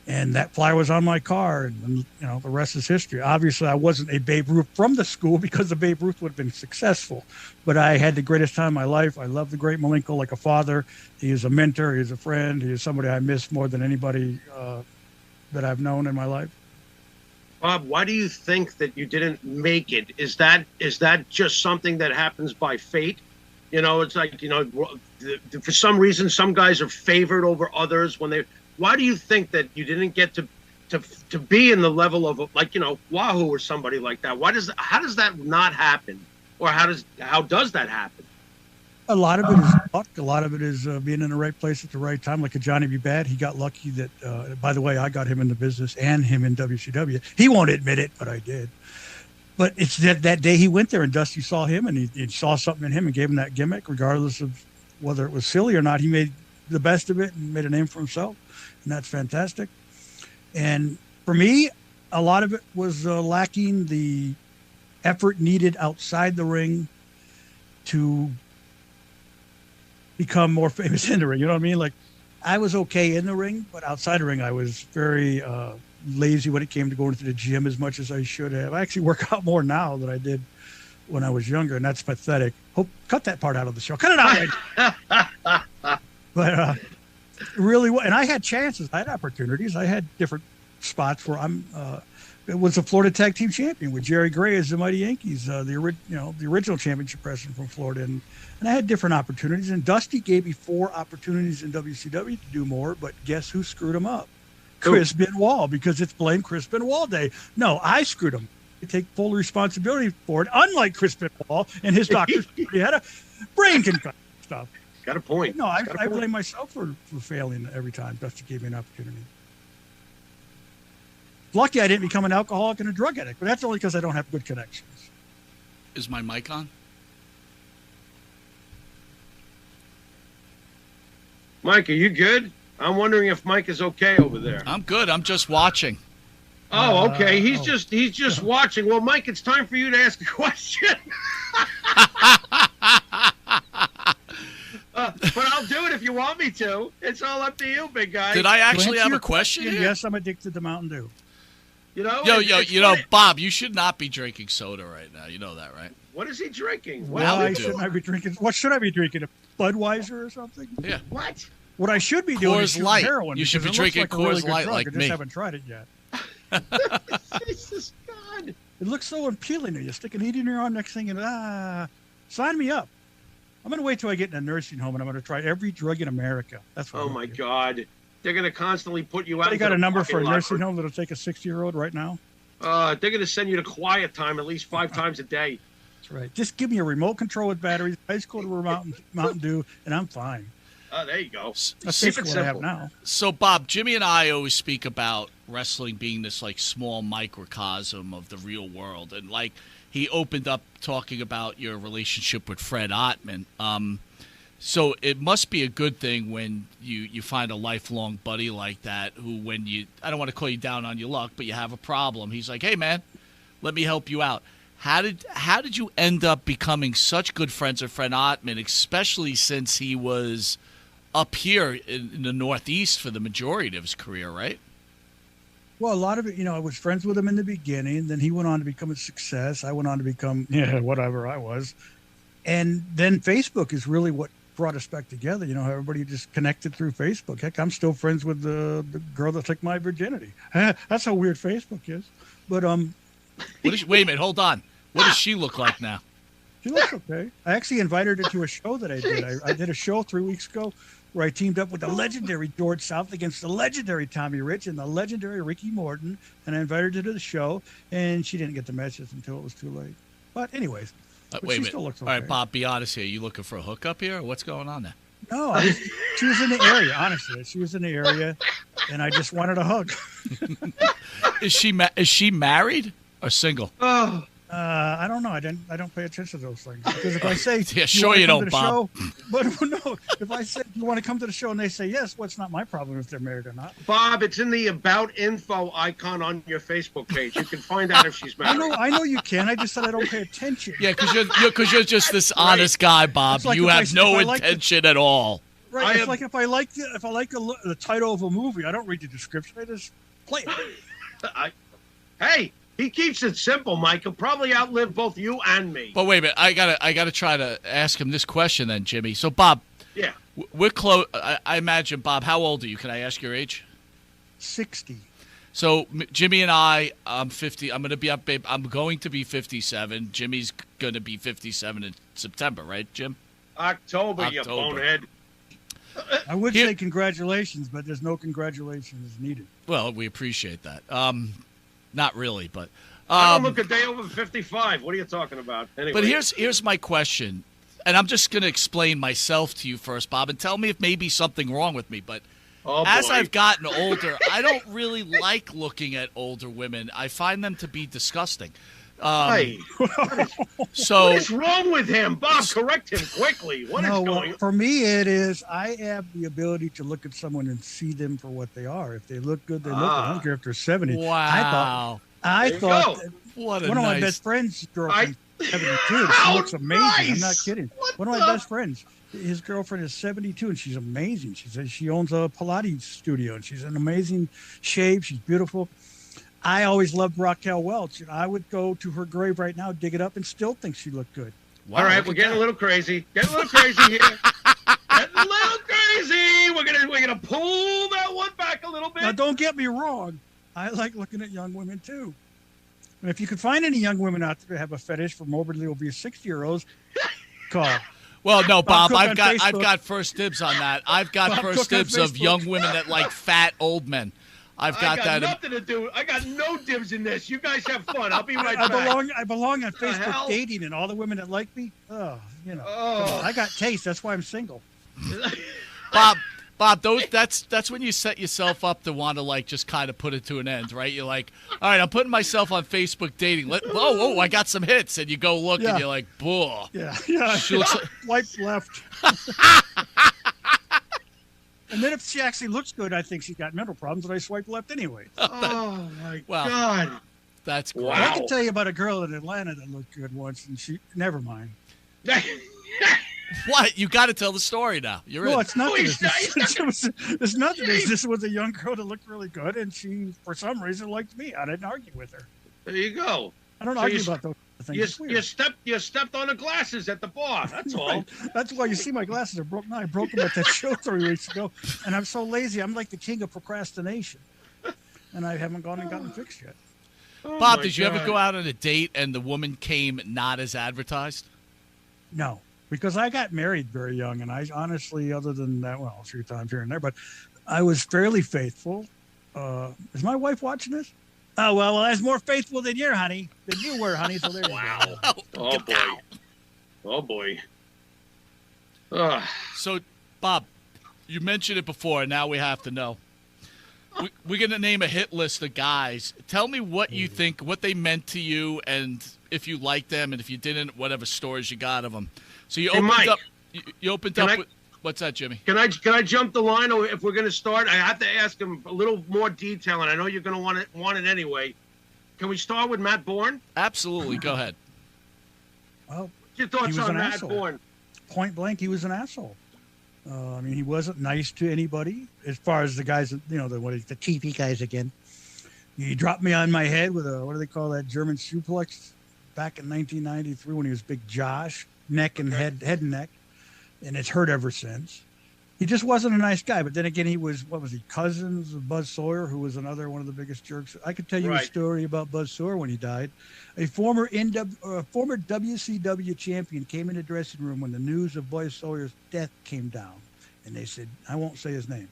And that flyer was on my car, and the rest is history. Obviously, I wasn't a Babe Ruth from the school because the Babe Ruth would have been successful. But I had the greatest time of my life. I love the great Malenko like a father. He is a mentor. He is a friend. He is somebody I miss more than anybody that I've known in my life. Bob, why do you think that you didn't make it? Is that just something that happens by fate? It's like, for some reason, some guys are favored over others when they. Why do you think that you didn't get to be in the level of Wahoo or somebody like that? How does that not happen, or how does that happen? A lot of it is luck. A lot of it is being in the right place at the right time. Like a Johnny B. Bad, he got lucky that. By the way, I got him in the business and him in WCW. He won't admit it, but I did. But it's that day he went there and Dusty saw him and he saw something in him and gave him that gimmick, regardless of whether it was silly or not. He made the best of it and made a name for himself. And that's fantastic. And for me, a lot of it was lacking the effort needed outside the ring to become more famous in the ring. You know what I mean? Like, I was okay in the ring, but outside the ring, I was very lazy when it came to going to the gym as much as I should have. I actually work out more now than I did when I was younger, and that's pathetic. Cut that part out of the show. Cut it out. Right. But really, and I had chances. I had opportunities. I had different spots where it was a Florida Tag Team Champion with Jerry Gray as the Mighty Yankees, the original championship wrestler from Florida, and I had different opportunities. And Dusty gave me 4 opportunities in WCW to do more, but guess who screwed him up? Chris Benoit, because it's blame Chris Benoit Day. No, I screwed him. I take full responsibility for it. Unlike Chris Benoit and his doctors, he had a brain concussion stuff. Got a point. No, I blame myself for failing every time Dusty gave me an opportunity. Lucky I didn't become an alcoholic and a drug addict, but that's only because I don't have good connections. Is my mic on? Mike, are you good? I'm wondering if Mike is okay over there. I'm good. I'm just watching. Oh, okay. He's just watching. Well, Mike, it's time for you to ask a question. But I'll do it if you want me to. It's all up to you, big guy. Did I actually have a question? Yes, I'm addicted to Mountain Dew. Bob, you should not be drinking soda right now. You know that, right? What is he drinking? Why shouldn't I be drinking? What should I be drinking? A Budweiser or something? Yeah. What? What I should be doing is Coors shooting Light. heroin. You should be because it looks drinking like a really Coors good Light drug. like I just me. haven't tried it yet. Jesus God. It looks so appealing to you. Stick a needle in your arm, next thing, and sign me up. I'm going to wait till I get in a nursing home, and I'm going to try every drug in America. That's what Oh I'm my gonna do. God. They're going to constantly put you out. They got into a the number for a parking lot nursing home that'll take a 60-year-old right now? They're going to send you to quiet time at least 5 times a day. That's right. Just give me a remote control with batteries, ice cold Mountain Dew, and I'm fine. Oh, there you go. That's Keep basically it what I have simple. now. So, Bob, Jimmy and I always speak about wrestling being this like small microcosm of the real world, and like he opened up talking about your relationship with Fred Ottman. So it must be a good thing when you find a lifelong buddy like that who, when you, I don't want to call you down on your luck, but you have a problem, he's like, hey man, let me help you out. How did you end up becoming such good friends with Fred Ottman, especially since he was up here in the Northeast for the majority of his career, right? Well, a lot of it, I was friends with him in the beginning. Then he went on to become a success. I went on to become, whatever I was. And then Facebook is really what brought us back together. Everybody just connected through Facebook. Heck, I'm still friends with the girl that took my virginity. That's how weird Facebook is. But Wait a minute, hold on. What does she look like now? she looks okay. I actually invited her to a show that I did. I did a show 3 weeks ago where I teamed up with the legendary George South against the legendary Tommy Rich and the legendary Ricky Morton. And I invited her to the show, and she didn't get the message until it was too late. But anyways, Wait a she minute. still looks All okay. right, Bob, be honest here. You looking for a hookup here, or what's going on there? No, she was in the area, honestly. She was in the area, and I just wanted a hug. Is she married or single? Oh, I don't know. I don't pay attention to those things, because if I say Yeah, sure wanna you come don't, to the Bob. show, but no, if I say you want to come to the show and they say yes, well, it's not my problem if they're married or not. Bob, it's in the About Info icon on your Facebook page. You can find out if she's married. I know you can. I just said I don't pay attention. Yeah, because you're just this honest guy, Bob. It's like You if have no if I like the- intention at all. Right. I It's am- like if I like the title of a movie, I don't read the description. I just play it. Hey, he keeps it simple, Mike. He'll probably outlive both you and me. But wait a minute, I gotta try to ask him this question then, Jimmy. So, Bob, Yeah. we're close. I imagine, Bob. How old are you? Can I ask your age? 60. So Jimmy and I'm 50. I'm going to be 57. Jimmy's gonna be 57 in September, right, Jim? October, you October. bonehead. I would Here- say congratulations, but there's no congratulations needed. Well, we appreciate that. Not really, but I don't look a day over 55. What are you talking about? Anyway. but here's my question, and I'm just gonna explain myself to you first, Bob, and tell me if maybe something wrong with me, but. Oh, As boy. I've gotten older, I don't really like looking at older women. I find them to be disgusting. Hey, So, what is wrong with him? Bob, correct him quickly. What is No, going on? for me, it is I have the ability to look at someone and see them for what they are. If they look good, they look good. I don't care if they're 70. wow, I There you thought go. that what a one of my nice. best friends' girlfriend, 72, and she How looks amazing. I'm not nice! kidding. What One of the- my best friends, his girlfriend is 72, and she's amazing. She says she owns a Pilates studio, and she's in amazing shape. She's beautiful. I always loved Raquel Welch, and I would go to her grave right now, dig it up, and still think she looked good. Wow, All right, look we're at getting that. a little crazy. Getting a little crazy here. Getting a little crazy. We're gonna pull that one back a little bit. Now, don't get me wrong. I like looking at young women, too. And if you could find any young women out there that have a fetish for morbidly obese 60-year-olds, call. Well, no, Bob, Cook I've on got Facebook. first dibs on that. I've got Bob first Cook on dibs of Facebook. young women that like fat old men. I've I got got that. nothing to do. I got no dibs in this. You guys have fun. I'll be right I back. belong on the Facebook hell? dating, and all the women that like me, Oh. I got taste. That's why I'm single. Bob, that's when you set yourself up to want to like just kind of put it to an end, right? You're like, all right, I'm putting myself on Facebook dating. Oh, I got some hits, and you go look, Yeah. and you're like, buh. Yeah. She looks like- Swipe left. And then if she actually looks good, I think she's got mental problems, and I swipe left anyway. Oh my Well, God. That's great. Wow. I can tell you about a girl in Atlanta that looked good once, and she never mind. What? You got to tell the story now. You're No, in. it's nothing. he's It's nothing. This was a young girl that looked really good, and she, for some reason, liked me. I didn't argue with her. There you go. I don't So argue you- about those think You, it's weird. you stepped on the glasses at the bar. That's all. Right. That's why you see my glasses are broken. I broke them at that show 3 weeks ago, and I'm so lazy. I'm like the king of procrastination, and I haven't gone and gotten fixed yet. Oh Bob, my did you ever God. go out on a date and the woman came not as advertised? No, because I got married very young, and I honestly, other than that, well, a few times here and there, but I was fairly faithful. Is my wife watching this? Oh, well, I was more faithful than you, honey. Than you were, honey. So there you go. Oh boy. Oh boy. Ugh. So, Bob, you mentioned it before, and now we have to know. We're going to name a hit list of guys. Tell me what you think, what they meant to you, and if you liked them, and if you didn't, whatever stories you got of them. So you Hey, opened Mike, up. You opened can up I- with what's that, Jimmy? Can I jump the line, or if we're going to start, I have to ask him a little more detail, and I know you're going to want it anyway. Can we start with Matt Bourne? Absolutely. Go ahead. Well, What's your thoughts was on an Matt asshole. Bourne? point blank, he was an asshole. I mean, he wasn't nice to anybody as far as the guys, the TV guys again. He dropped me on my head with a, what do they call that, German suplex back in 1993 when he was Big Josh, neck and head and neck. And it's hurt ever since. He just wasn't a nice guy. But then again, he was, cousins of Buzz Sawyer, who was another one of the biggest jerks. I could tell you a Right. story about Buzz Sawyer when he died. A former WCW champion came in the dressing room when the news of Buzz Sawyer's death came down. And they said, I won't say his name.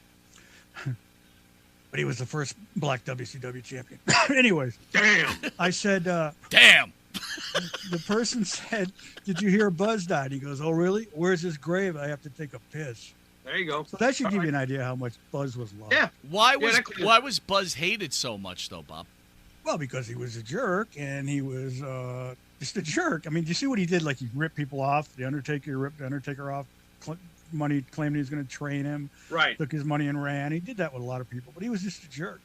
But he was the first black WCW champion. Anyways, Damn. I said, Damn. the person said, did you hear Buzz died? He goes, oh, really? Where's his grave? I have to take a piss. There you go. So that should give you an idea how much Buzz was loved. Yeah. Why was that could- why was Buzz hated so much though, Bob? Well, because he was a jerk, and he was just a jerk. I mean, do you see what he did? Like, he ripped people off. The Undertaker ripped the Undertaker off. Money, claimed he was going to train him. Right. Took his money and ran. He did that with a lot of people, but he was just a jerk.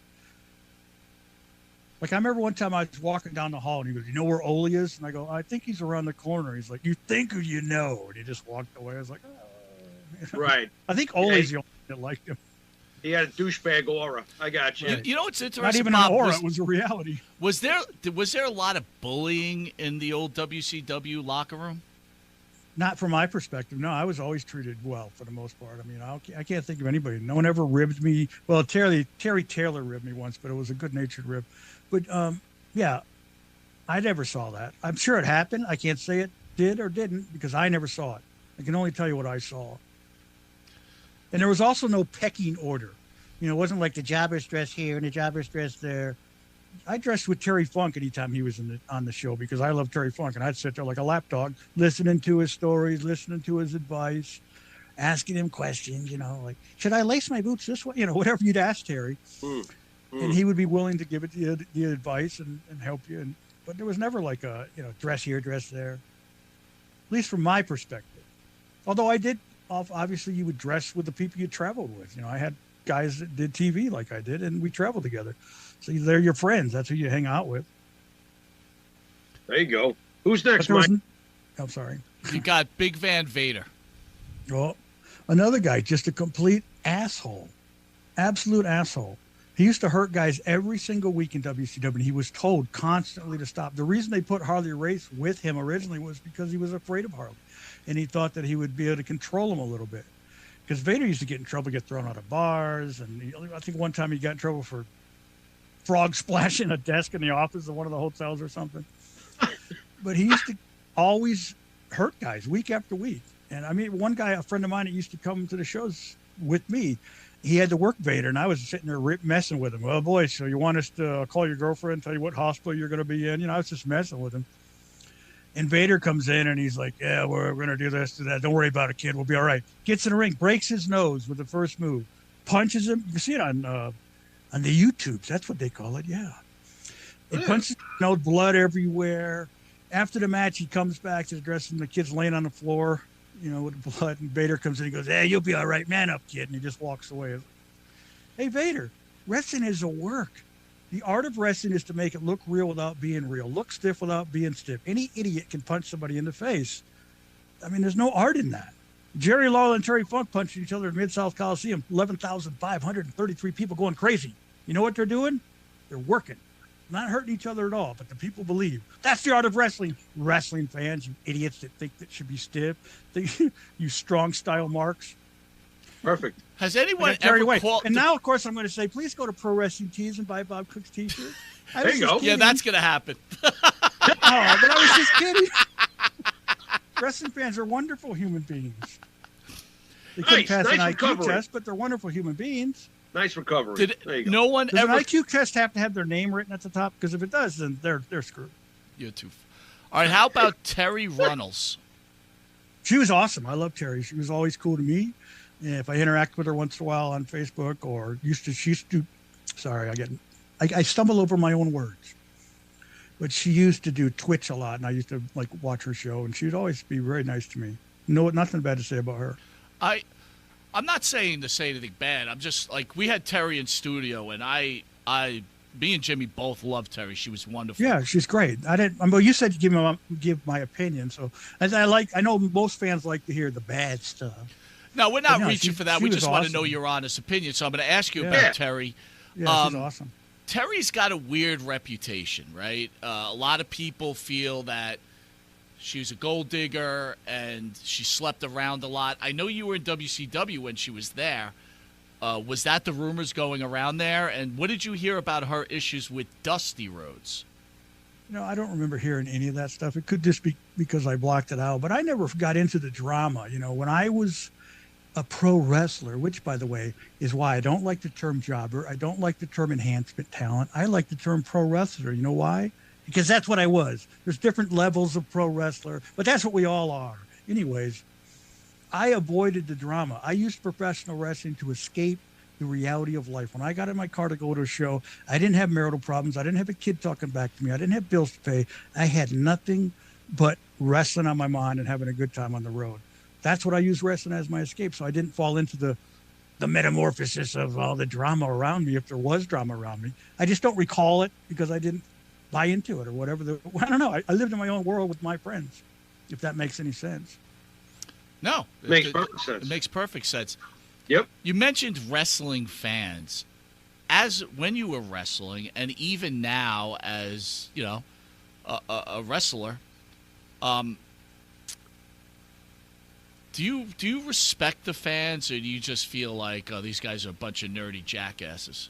Like, I remember one time I was walking down the hall, and he goes, you know where Ole is? And I go, I think he's around the corner. He's like, you think or you know? And he just walked away. I was like, oh. Right. I think Ole's the only one that liked him. He had a douchebag aura. I got you. You know what's interesting? Not even Bob, an aura. It was a reality. was there a lot of bullying in the old WCW locker room? Not from my perspective. No, I was always treated well for the most part. I mean, I can't think of anybody. No one ever ribbed me. Well, Terry Taylor ribbed me once, but it was a good-natured rib. But, yeah, I never saw that. I'm sure it happened. I can't say it did or didn't because I never saw it. I can only tell you what I saw. And there was also no pecking order. You know, it wasn't like the jobbers dress here and the jobbers dress there. I dressed with Terry Funk anytime he was on the show because I love Terry Funk, and I'd sit there like a lapdog, listening to his stories, listening to his advice, asking him questions, like, should I lace my boots this way? Whatever you'd ask Terry. And he would be willing to give it the advice and help you. But there was never like a, dress here, dress there, at least from my perspective. Although I did, obviously you would dress with the people you traveled with. I had guys that did TV like I did, and we traveled together. So they're your friends. That's who you hang out with. There you go. Who's next, But there Mike? was I'm sorry. You got Big Van Vader. Well, another guy, just a complete asshole. Absolute asshole. He used to hurt guys every single week in WCW, and he was told constantly to stop. The reason they put Harley Race with him originally was because he was afraid of Harley, and he thought that he would be able to control him a little bit. Because Vader used to get in trouble, get thrown out of bars, and I think one time he got in trouble for frog splashing a desk in the office of one of the hotels or something. But he used to always hurt guys week after week. And I mean, one guy, a friend of mine that used to come to the shows with me, he had to work Vader, and I was sitting there messing with him. Well, boy, so you want us to call your girlfriend, tell you what hospital you're going to be in? I was just messing with him. And Vader comes in, and he's like, yeah, we're going to do this, do that. Don't worry about it, kid. We'll be all right. Gets in the ring, breaks his nose with the first move, punches him. You can see it on the YouTubes. That's what they call it, yeah. He punches his nose, blood everywhere. After the match, he comes back to the dressing room. The kid's laying on the floor, with the blood. And Vader comes in. He goes, hey, you'll be all right. Man up, kid. And he just walks away. Hey, Vader, wrestling is a work. The art of wrestling is to make it look real without being real, look stiff without being stiff. Any idiot can punch somebody in the face. I mean, there's no art in that. Jerry Lawler and Terry Funk punched each other at Mid-South Coliseum, 11,533 people going crazy. You know what they're doing? They're working. not hurting each other at all, but the people believe. That's the art of wrestling. Wrestling fans, you idiots that think that should be stiff, you strong style marks. Perfect. Has anyone Carried ever away. called? And now, of course, I'm going to say, please go to Pro Wrestling Tees and buy Bob Cook's T-shirt. There you go. Yeah, that's going to happen. Oh, but I was just kidding. Wrestling fans are wonderful human beings. They couldn't pass an IQ recovery. test, but they're wonderful human beings. Nice recovery. Did There you go. no one Does ever? an IQ test have to have their name written at the top? Because if it does, then they're screwed. You're too. All right. How about Terry Runnels? She was awesome. I love Terry. She was always cool to me. And if I interact with her once in a while on Facebook or she used to, sorry, I stumble over my own words. But she used to do Twitch a lot, and I used to like watch her show, and she would always be very nice to me. No, nothing bad to say about her. I'm not saying to say anything bad. I'm just like, we had Terry in studio, and me and Jimmy both loved Terry. She was wonderful. Yeah, she's great. Well, you said you give my opinion, so I know most fans like to hear the bad stuff. No, we're not But no, reaching she- for that. she We was just want to awesome. know your honest opinion. So I'm going to ask you Yeah. about Terry. Yeah, she's awesome. Terry's got a weird reputation, right? A lot of people feel that she was a gold digger and she slept around a lot. I know you were in WCW when she was there. Was that the rumors going around there? And what did you hear about her issues with Dusty Rhodes? I don't remember hearing any of that stuff. It could just be because I blocked it out. But I never got into the drama. When I was a pro wrestler, which, by the way, is why I don't like the term jobber. I don't like the term enhancement talent. I like the term pro wrestler. You know why? Because that's what I was. There's different levels of pro wrestler, but that's what we all are. Anyways, I avoided the drama. I used professional wrestling to escape the reality of life. When I got in my car to go to a show, I didn't have marital problems. I didn't have a kid talking back to me. I didn't have bills to pay. I had nothing but wrestling on my mind and having a good time on the road. That's what I used wrestling as my escape. So I didn't fall into the metamorphosis of all the drama around me, if there was drama around me. I just don't recall it because I didn't buy into it or whatever. I don't know. I lived in my own world with my friends, if that makes any sense. No. Makes perfect sense. It makes perfect sense. Yep. You mentioned wrestling fans. As when you were wrestling, and even now as, a wrestler, do you respect the fans, or do you just feel like these guys are a bunch of nerdy jackasses?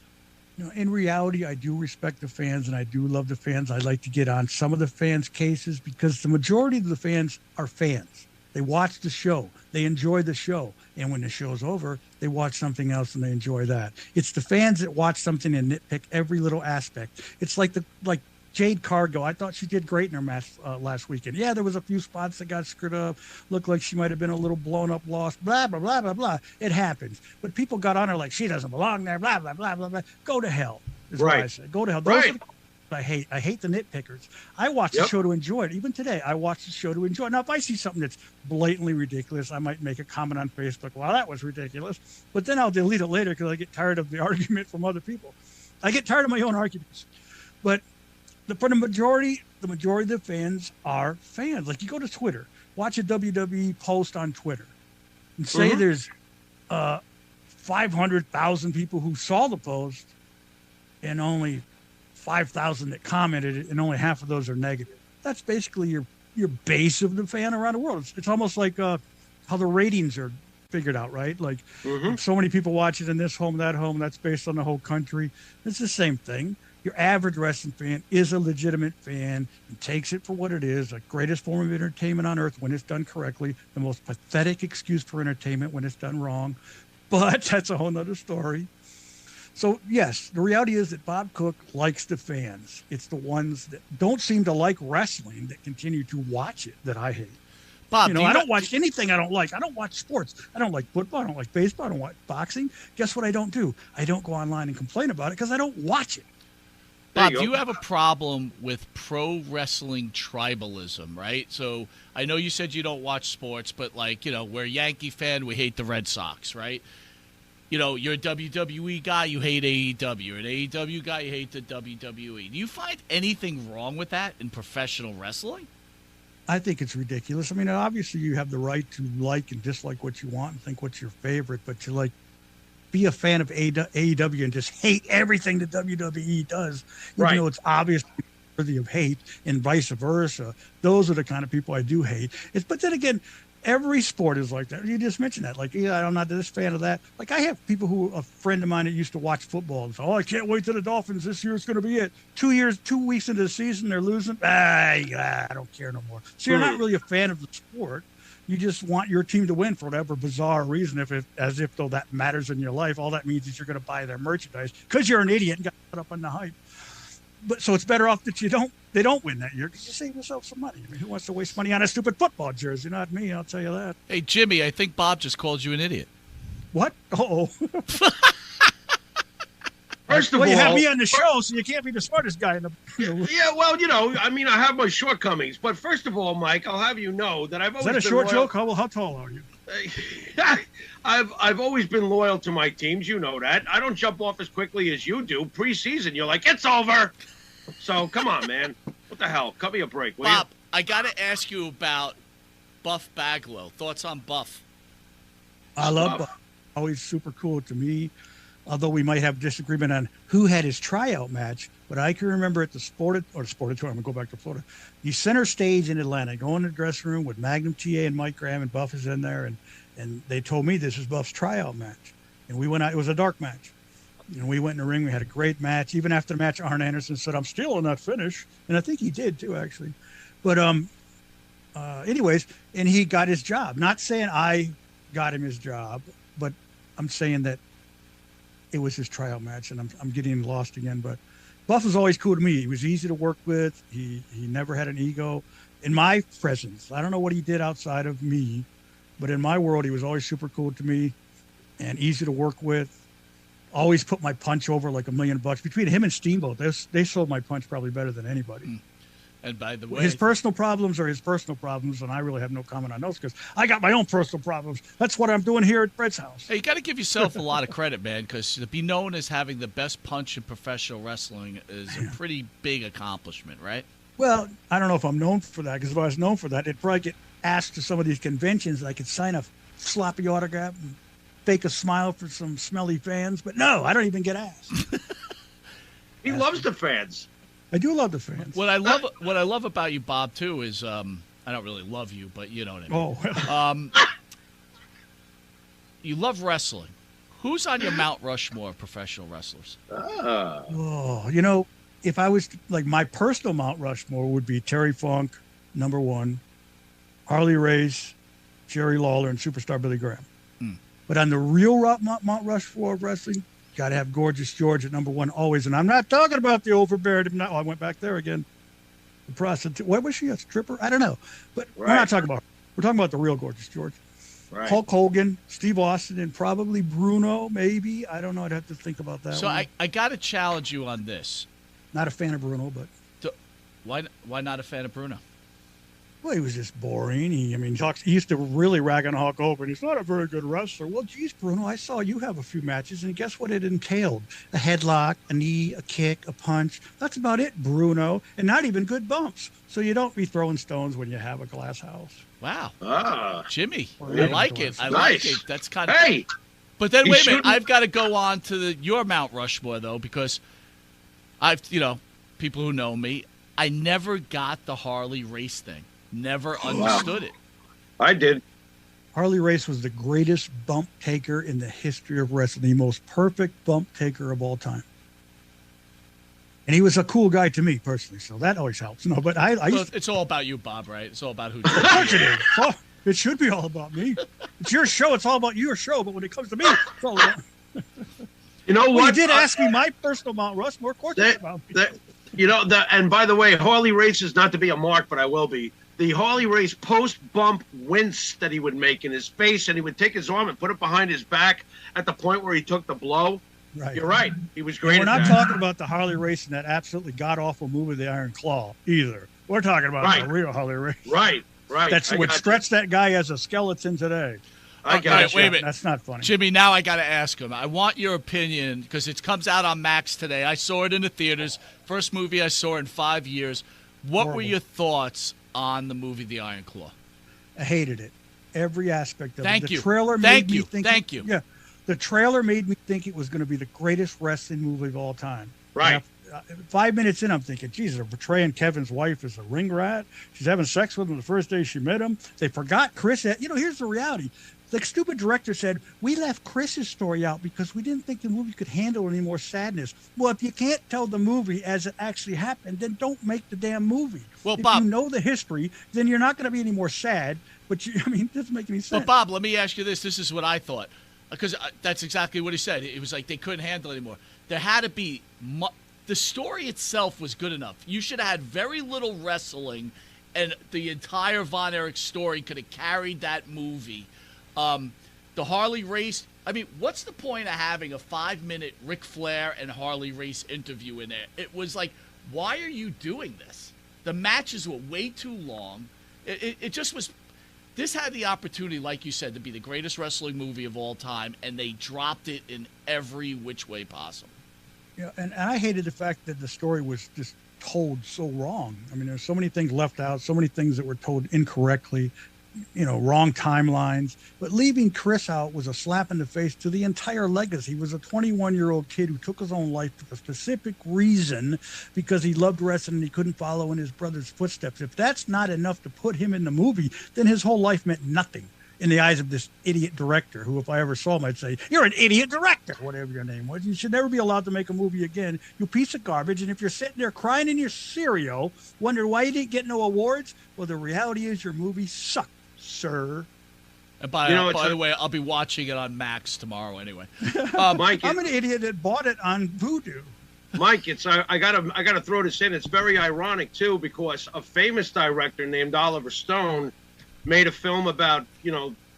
In reality, I do respect the fans, and I do love the fans. I like to get on some of the fans' cases because the majority of the fans are fans. They watch the show. They enjoy the show. And when the show's over, they watch something else and they enjoy that. It's the fans that watch something and nitpick every little aspect. It's like Jade Cargill. I thought she did great in her match last weekend. Yeah, there was a few spots that got screwed up. Looked like she might have been a little blown up, lost, blah, blah, blah, blah, blah. It happens. But people got on her like, she doesn't belong there, blah, blah, blah, blah, blah. Go to hell, is what I said. Go to hell. Those are the I hate. I hate the nitpickers. I watch the show to enjoy it. Even today, I watch the show to enjoy it. Now, if I see something that's blatantly ridiculous, I might make a comment on Facebook. Well, that was ridiculous. But then I'll delete it later because I get tired of the argument from other people. I get tired of my own arguments. But for the majority of the fans are fans. Like you go to Twitter, watch a WWE post on Twitter, and say there's 500,000 people who saw the post, and only 5,000 that commented it, and only half of those are negative. That's basically your base of the fan around the world. It's almost like how the ratings are figured out, right? Like so many people watch it in this home, that home. That's based on the whole country. It's the same thing. Your average wrestling fan is a legitimate fan and takes it for what it is, the greatest form of entertainment on earth when it's done correctly, the most pathetic excuse for entertainment when it's done wrong. But that's a whole nother story. So, yes, the reality is that Bob Cook likes the fans. It's the ones that don't seem to like wrestling that continue to watch it that I hate. Bob, I don't watch anything I don't like. I don't watch sports. I don't like football. I don't like baseball. I don't watch boxing. Guess what I don't do? I don't go online and complain about it because I don't watch it. Bob, do you have a problem with pro wrestling tribalism, right? So I know you said you don't watch sports, but we're a Yankee fan. We hate the Red Sox, right? You're a WWE guy, you hate AEW. You're an AEW guy, you hate the WWE. Do you find anything wrong with that in professional wrestling? I think it's ridiculous. I mean, obviously you have the right to like and dislike what you want and think what's your favorite, but to be a fan of AEW and just hate everything that WWE does, even though it's obviously worthy of hate, and vice versa. Those are the kind of people I do hate. But then again, every sport is like that. You just mentioned that. Like, yeah, I'm not this fan of that. Like, I have people a friend of mine that used to watch football and say, oh, I can't wait till the Dolphins. This year's going to be it. 2 weeks into the season, they're losing. I don't care no more. So you're not really a fan of the sport. You just want your team to win for whatever bizarre reason, as if though that matters in your life. All that means is you're going to buy their merchandise because you're an idiot and got caught up on the hype. But so it's better off that they don't win that year because you save yourself some money. I mean, who wants to waste money on a stupid football jersey? Not me, I'll tell you that. Hey, Jimmy, I think Bob just called you an idiot. What? Uh-oh. First of all, you have me on the show, so you can't be the smartest guy in the. Yeah, well, I mean, I have my shortcomings, but first of all, Mike, I'll have you know that I've always been. Is that a short joke? How tall are you? I've always been loyal to my teams. You know that. I don't jump off as quickly as you do. Preseason, you're like, it's over. So come on, man. What the hell? Cut me a break, will Bob, you? I got to ask you about Buff Bagwell. Thoughts on Buff? I love Buff. Always super cool to me. Although we might have disagreement on who had his tryout match, but I can remember at the Sportatorium, I'm going to go back to Florida, the center stage in Atlanta, go in the dressing room with Magnum TA and Mike Graham, and Buff is in there, and they told me this is Buff's tryout match. And we went out, it was a dark match. And we went in the ring, we had a great match. Even after the match, Arn Anderson said, I'm still on that finish. And I think he did too, actually. But anyways, and he got his job. Not saying I got him his job, but I'm saying that it was his tryout match, and I'm getting lost again. But Buff was always cool to me. He was easy to work with. He never had an ego. In my presence, I don't know what he did outside of me, but in my world, he was always super cool to me and easy to work with. Always put my punch over like $1 million. Between him and Steamboat, they sold my punch probably better than anybody. And by the way, his personal problems are his personal problems, and I really have no comment on those because I got my own personal problems. That's what I'm doing here at Fred's house. Hey, you got to give yourself a lot of credit, man, because to be known as having the best punch in professional wrestling is a pretty big accomplishment, right? Well, I don't know if I'm known for that, because if I was known for that, it'd probably get asked to some of these conventions, and I could sign a sloppy autograph and fake a smile for some smelly fans. But no, I don't even get asked. He loves the fans. I do love the fans. What I love about you, Bob, too, is I don't really love you, but you know what I mean. You love wrestling. Who's on your Mount Rushmore of professional wrestlers? Oh, if I was like, my personal Mount Rushmore would be Terry Funk, number one, Harley Race, Jerry Lawler, and Superstar Billy Graham. But on the real Mount Rushmore of wrestling, got to have Gorgeous George at number one always. And I'm not talking about the overbearing. No, I went back there again. The prostitute. What was she? A stripper? I don't know. But we're not talking about her. We're talking about the real Gorgeous George. Right. Hulk Hogan, Steve Austin, and probably Bruno, maybe. I don't know. I'd have to think about that. So I got to challenge you on this. Not a fan of Bruno, but. Why not a fan of Bruno? Well, he was just boring. He used to really rag on Hulk Hogan. He's not a very good wrestler. Well, geez, Bruno, I saw you have a few matches, and guess what it entailed? A headlock, a knee, a kick, a punch. That's about it, Bruno, and not even good bumps. So you don't be throwing stones when you have a glass house. Wow. Jimmy, I like it. I like it. That's kind of... Hey! But then, wait a minute. I've got to go on to your Mount Rushmore, though, because people who know me, I never got the Harley Race thing. Never understood it. I did. Harley Race was the greatest bump taker in the history of wrestling, the most perfect bump taker of all time. And he was a cool guy to me personally, so that always helps. No, but it's all about you, Bob, right? It's all about who. Of course it is. Oh, it should be all about me. It's your show. It's all about your show. But when it comes to me, it's all about. You know what? Well, you did ask me my personal Mount Rushmore. Of course, it's about me. And by the way, Harley Race is not to be a mark, but I will be. The Harley Race post-bump wince that he would make in his face, and he would take his arm and put it behind his back at the point where he took the blow. Right. You're right. He was great. We're not talking about the Harley Race in that absolutely god-awful movie, The Iron Claw, either. We're talking about the real Harley Race. Right. That's what stretched that guy as a skeleton today. I got wait a minute. That's not funny. Jimmy, now I got to ask him. I want your opinion because it comes out on Max today. I saw it in the theaters. First movie I saw in 5 years. What were your thoughts on the movie The Iron Claw? I hated it. Every aspect of it. The trailer made me think. Thank you. Yeah. The trailer made me think it was going to be the greatest wrestling movie of all time. Right. 5 minutes in, I'm thinking, Jesus, they're portraying Kevin's wife as a ring rat. She's having sex with him the first day she met him. They forgot Chris. Here's the reality. The stupid director said, we left Chris's story out because we didn't think the movie could handle any more sadness. Well, if you can't tell the movie as it actually happened, then don't make the damn movie. Well, if Bob, you know the history, then you're not going to be any more sad. But, it doesn't make any sense. But, Bob, let me ask you this. This is what I thought. Because that's exactly what he said. It was like they couldn't handle it anymore. There had to be the story itself was good enough. You should have had very little wrestling, and the entire Von Erich story could have carried that movie. The Harley race. I mean, what's the point of having a 5-minute Ric Flair and Harley race interview in there? It was like, why are you doing this? The matches were way too long. It just was. This had the opportunity, like you said, to be the greatest wrestling movie of all time, and they dropped it in every which way possible. Yeah, and I hated the fact that the story was just told so wrong. I mean, there's so many things left out, so many things that were told incorrectly, wrong timelines. But leaving Chris out was a slap in the face to the entire legacy. He was a 21-year-old kid who took his own life for a specific reason because he loved wrestling and he couldn't follow in his brother's footsteps. If that's not enough to put him in the movie, then his whole life meant nothing in the eyes of this idiot director who, if I ever saw him, I'd say, you're an idiot director, whatever your name was. You should never be allowed to make a movie again, you piece of garbage. And if you're sitting there crying in your cereal, wondering why you didn't get no awards, well, the reality is your movie sucked, sir. And by the way, I'll be watching it on Max tomorrow anyway. Mike, I'm an idiot that bought it on Vudu. Mike, I gotta throw this in. It's very ironic too, because a famous director named Oliver Stone made a film about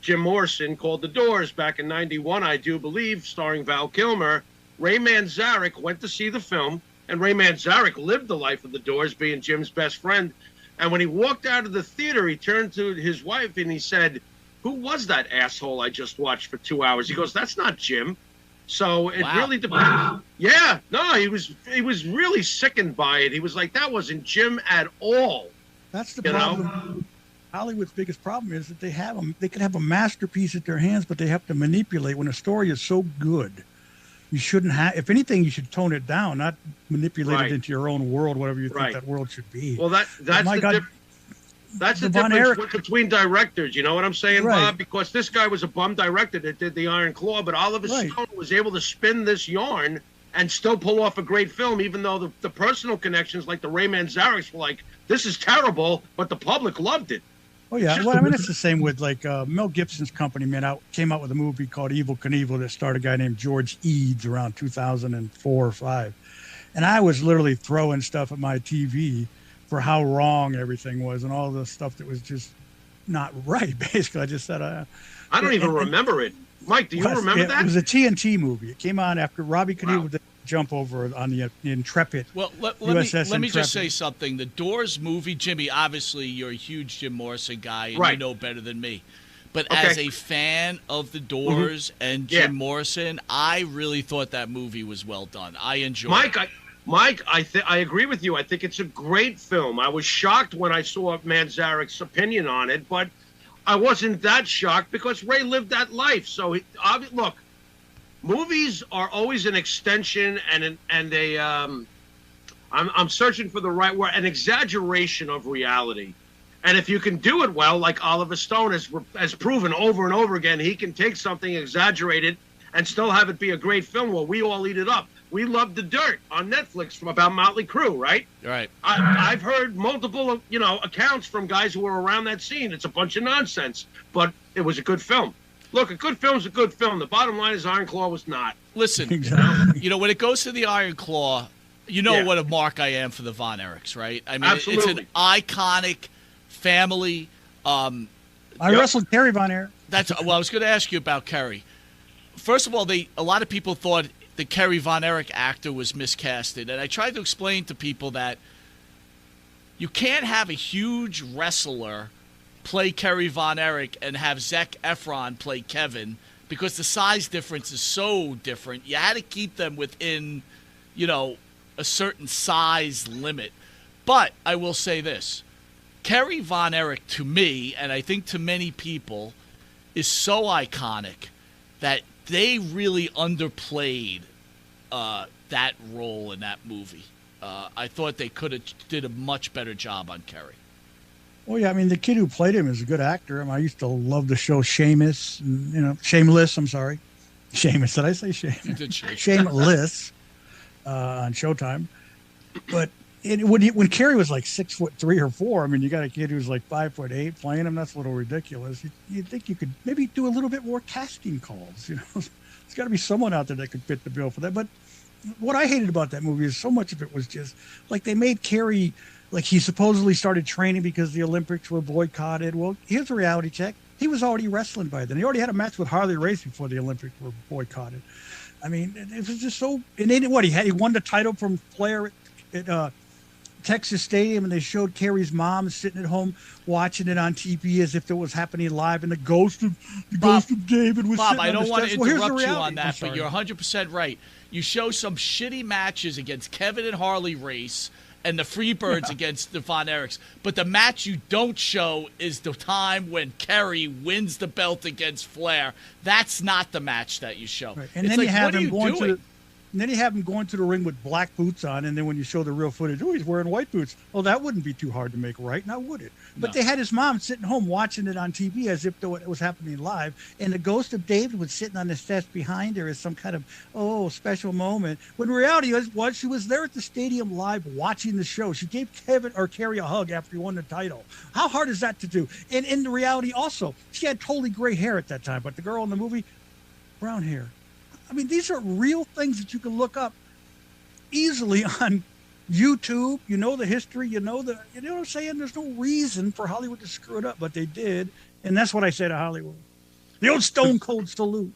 Jim Morrison called The Doors back in '91, I do believe, starring Val Kilmer. Ray Manzarek went to see the film, and Ray Manzarek lived the life of The Doors, being Jim's best friend. And when he walked out of the theater, he turned to his wife and he said, "Who was that asshole I just watched for 2 hours?" He goes, "That's not Jim." So it really depends. Wow. Yeah, no, he was really sickened by it. He was like, "That wasn't Jim at all." That's the problem. Hollywood's biggest problem is that they could have a masterpiece at their hands, but they have to manipulate when a story is so good. You shouldn't have. If anything, you should tone it down, not manipulate it into your own world, whatever you think that world should be. Well, that's the difference between directors. You know what I'm saying, Bob? Because this guy was a bum director that did the Iron Claw, but Oliver Stone was able to spin this yarn and still pull off a great film, even though the personal connections, like the Ray Manzareks, were like, "This is terrible," but the public loved it. Oh, yeah. Well, I mean, it's the same with, Mel Gibson's company came out with a movie called Evel Knievel that starred a guy named George Eads around 2004 or 5. And I was literally throwing stuff at my TV for how wrong everything was and all the stuff that was just not right, basically. I just said... I don't even remember it. Mike, do you remember that? It was a TNT movie. It came on after Robbie Knievel did jump over on the Intrepid. Well, let me just say something. The Doors movie, Jimmy, obviously you're a huge Jim Morrison guy, and you know better than me. But as a fan of the Doors and Jim Morrison, I really thought that movie was well done. I enjoyed it. Mike, I agree with you. I think it's a great film. I was shocked when I saw Manzarek's opinion on it, but I wasn't that shocked because Ray lived that life. So, look, movies are always an extension and I'm searching for the right word, an exaggeration of reality. And if you can do it well, like Oliver Stone has proven over and over again, he can take something, exaggerate it, and still have it be a great film. Well, we all eat it up. We love The Dirt on Netflix from about Motley Crue, right? Right. I've heard multiple, accounts from guys who were around that scene. It's a bunch of nonsense, but it was a good film. Look, a good film's a good film. The bottom line is Iron Claw was not. Listen, when it goes to the Iron Claw, what a mark I am for the Von Erichs, right? I mean, it's an iconic family. I wrestled Kerry Von Erich. I was going to ask you about Kerry. First of all, a lot of people thought the Kerry Von Erich actor was miscasted, and I tried to explain to people that you can't have a huge wrestler play Kerry Von Erich and have Zac Efron play Kevin because the size difference is so different. You had to keep them within, a certain size limit. But I will say this. Kerry Von Erich, to me, and I think to many people, is so iconic that they really underplayed that role in that movie. I thought they could have did a much better job on Kerry. Well, yeah, I mean, the kid who played him is a good actor. I mean, I used to love the show Shameless. Shameless. I'm sorry, Shameless. Did I say Shameless? You did Shameless. Shameless on Showtime. But when Kerry was like 6'3" or 4, I mean, you got a kid who's like 5'8" playing him. That's a little ridiculous. You'd think you could maybe do a little bit more casting calls. There's got to be someone out there that could fit the bill for that. But what I hated about that movie is so much of it was just like they made Kerry. Like he supposedly started training because the Olympics were boycotted. Well, here's a reality check. He was already wrestling by then. He already had a match with Harley Race before the Olympics were boycotted. I mean, it was just so. And then what? He won the title from Flair at Texas Stadium, and they showed Kerry's mom sitting at home watching it on TV as if it was happening live, and the ghost of David was. Bob, sitting I on don't the want to steps. interrupt you on I'm that, sorry. but you're 100% right. You show some shitty matches against Kevin and Harley Race and the Freebirds against the Von Erichs. But the match you don't show is the time when Kerry wins the belt against Flair. That's not the match that you show. Right. And it's then like, you have what are him you going doing? and then you have him going to the ring with black boots on, and then when you show the real footage, he's wearing white boots. Well, that wouldn't be too hard to make right, now would it? But No. they had his mom sitting home watching it on TV as if it was happening live, and the ghost of David was sitting on the steps behind her as some kind of special moment. When reality was she was there at the stadium live watching the show. She gave Kerry a hug after he won the title. How hard is that to do? And in the reality also, she had totally gray hair at that time, but the girl in the movie, brown hair. I mean, these are real things that you can look up easily on YouTube. You know the history. You know what I'm saying? There's no reason for Hollywood to screw it up, but they did. And that's what I say to Hollywood. The old Stone Cold salute.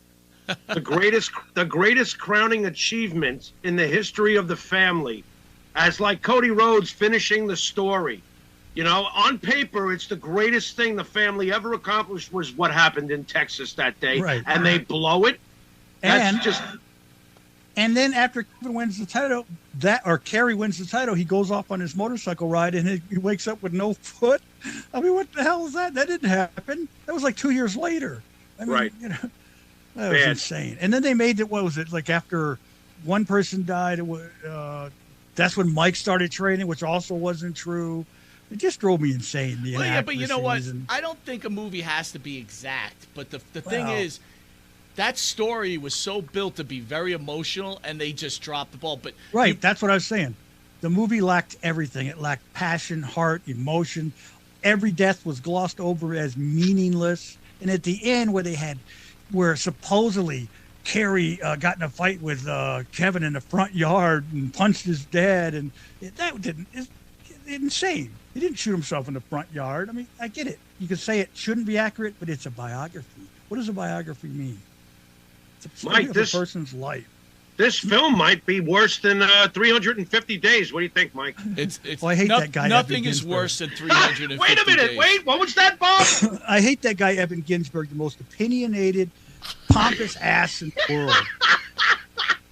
The greatest crowning achievement in the history of the family, as like Cody Rhodes finishing the story. On paper, it's the greatest thing the family ever accomplished was what happened in Texas that day. Right. And they blow it. And then after Kevin wins the title, Kerry wins the title, he goes off on his motorcycle ride and he wakes up with no foot. I mean, what the hell is that? That didn't happen. That was like 2 years later. I mean, Right. That was insane. And then they made it. What was it? Like after one person died, that's when Mike started training, which also wasn't true. It just drove me insane. Well, yeah, but you know what? And, I don't think a movie has to be exact. But the thing is, that story was so built to be very emotional, and they just dropped the ball. But right, that's what I was saying. The movie lacked everything. It lacked passion, heart, emotion. Every death was glossed over as meaningless. And at the end, where supposedly Kerry got in a fight with Kevin in the front yard and punched his dad, and it's insane. He didn't shoot himself in the front yard. I mean, I get it. You could say it shouldn't be accurate, but it's a biography. What does a biography mean? It's a story of a person's life. This film might be worse than 350 days. What do you think, Mike? I hate that guy. Nothing is worse than 350 days. Wait a minute. Wait, what was that, Bob? I hate that guy, Evan Ginsberg, the most opinionated, pompous ass in the world.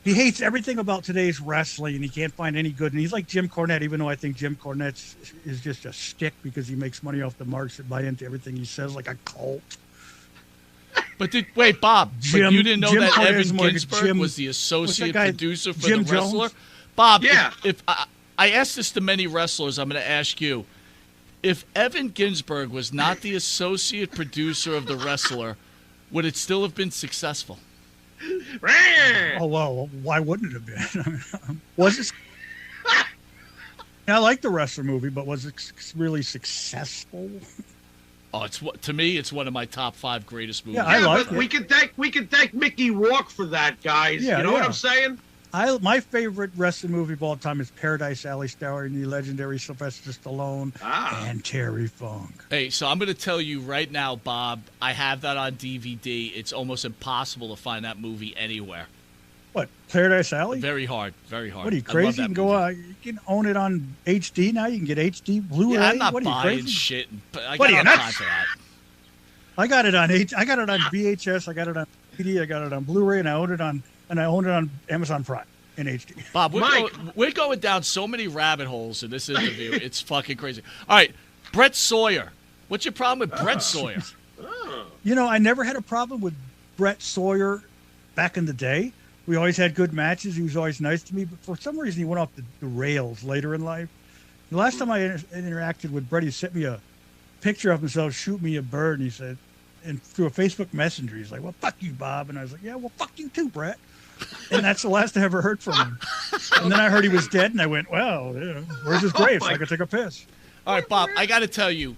He hates everything about today's wrestling, and he can't find any good. And he's like Jim Cornette, even though I think Jim Cornette is just a stick because he makes money off the marks that buy into everything he says, like a cult. But wait, Bob, but you didn't know Jim that Cornette Evan is more like Ginsberg was the associate producer for Jim the wrestler? Jones? Bob, Yeah. if I asked this to many wrestlers, I'm going to ask you. If Evan Ginsberg was not the associate producer of the wrestler, would it still have been successful? Oh, well, why wouldn't it have been? Was it? I like the wrestler movie, but was it really successful? Oh, to me, it's one of my top 5 greatest movies. Yeah, I like but it. we can thank Mickey Rourke for that, guys. Yeah, you know what yeah. I'm saying? My favorite wrestling movie of all time is Paradise Alley, starring the legendary Sylvester Stallone and Terry Funk. Hey, so I'm going to tell you right now, Bob, I have that on DVD. It's almost impossible to find that movie anywhere. What, Paradise Alley? Very hard, very hard. What are you, I love crazy? that You can go movie. you can own it on HD now. You can get HD Blu-ray. Yeah, I'm not what are you, buying crazy? shit. I What got are you, no nuts? time for that. I got it on VHS. I got it on DVD. I got it on Blu-ray, and I own it on Amazon Prime in HD. Bob, Mike. we're going down so many rabbit holes in this interview. It's fucking crazy. All right, Brett Sawyer. What's your problem with Brett Sawyer? You know, I never had a problem with Brett Sawyer back in the day. We always had good matches. He was always nice to me, but for some reason he went off the rails later in life. The last time I interacted with Brett, he sent me a picture of himself shoot me a bird, and he said, and through a Facebook Messenger, he's like, "Well, fuck you, Bob," and I was like, "Yeah, well, fuck you too, Brett." And that's the last I ever heard from him. And then I heard he was dead, and I went, "Well, yeah, where's his grave so I could take a piss?" All right, Bob, I got to tell you.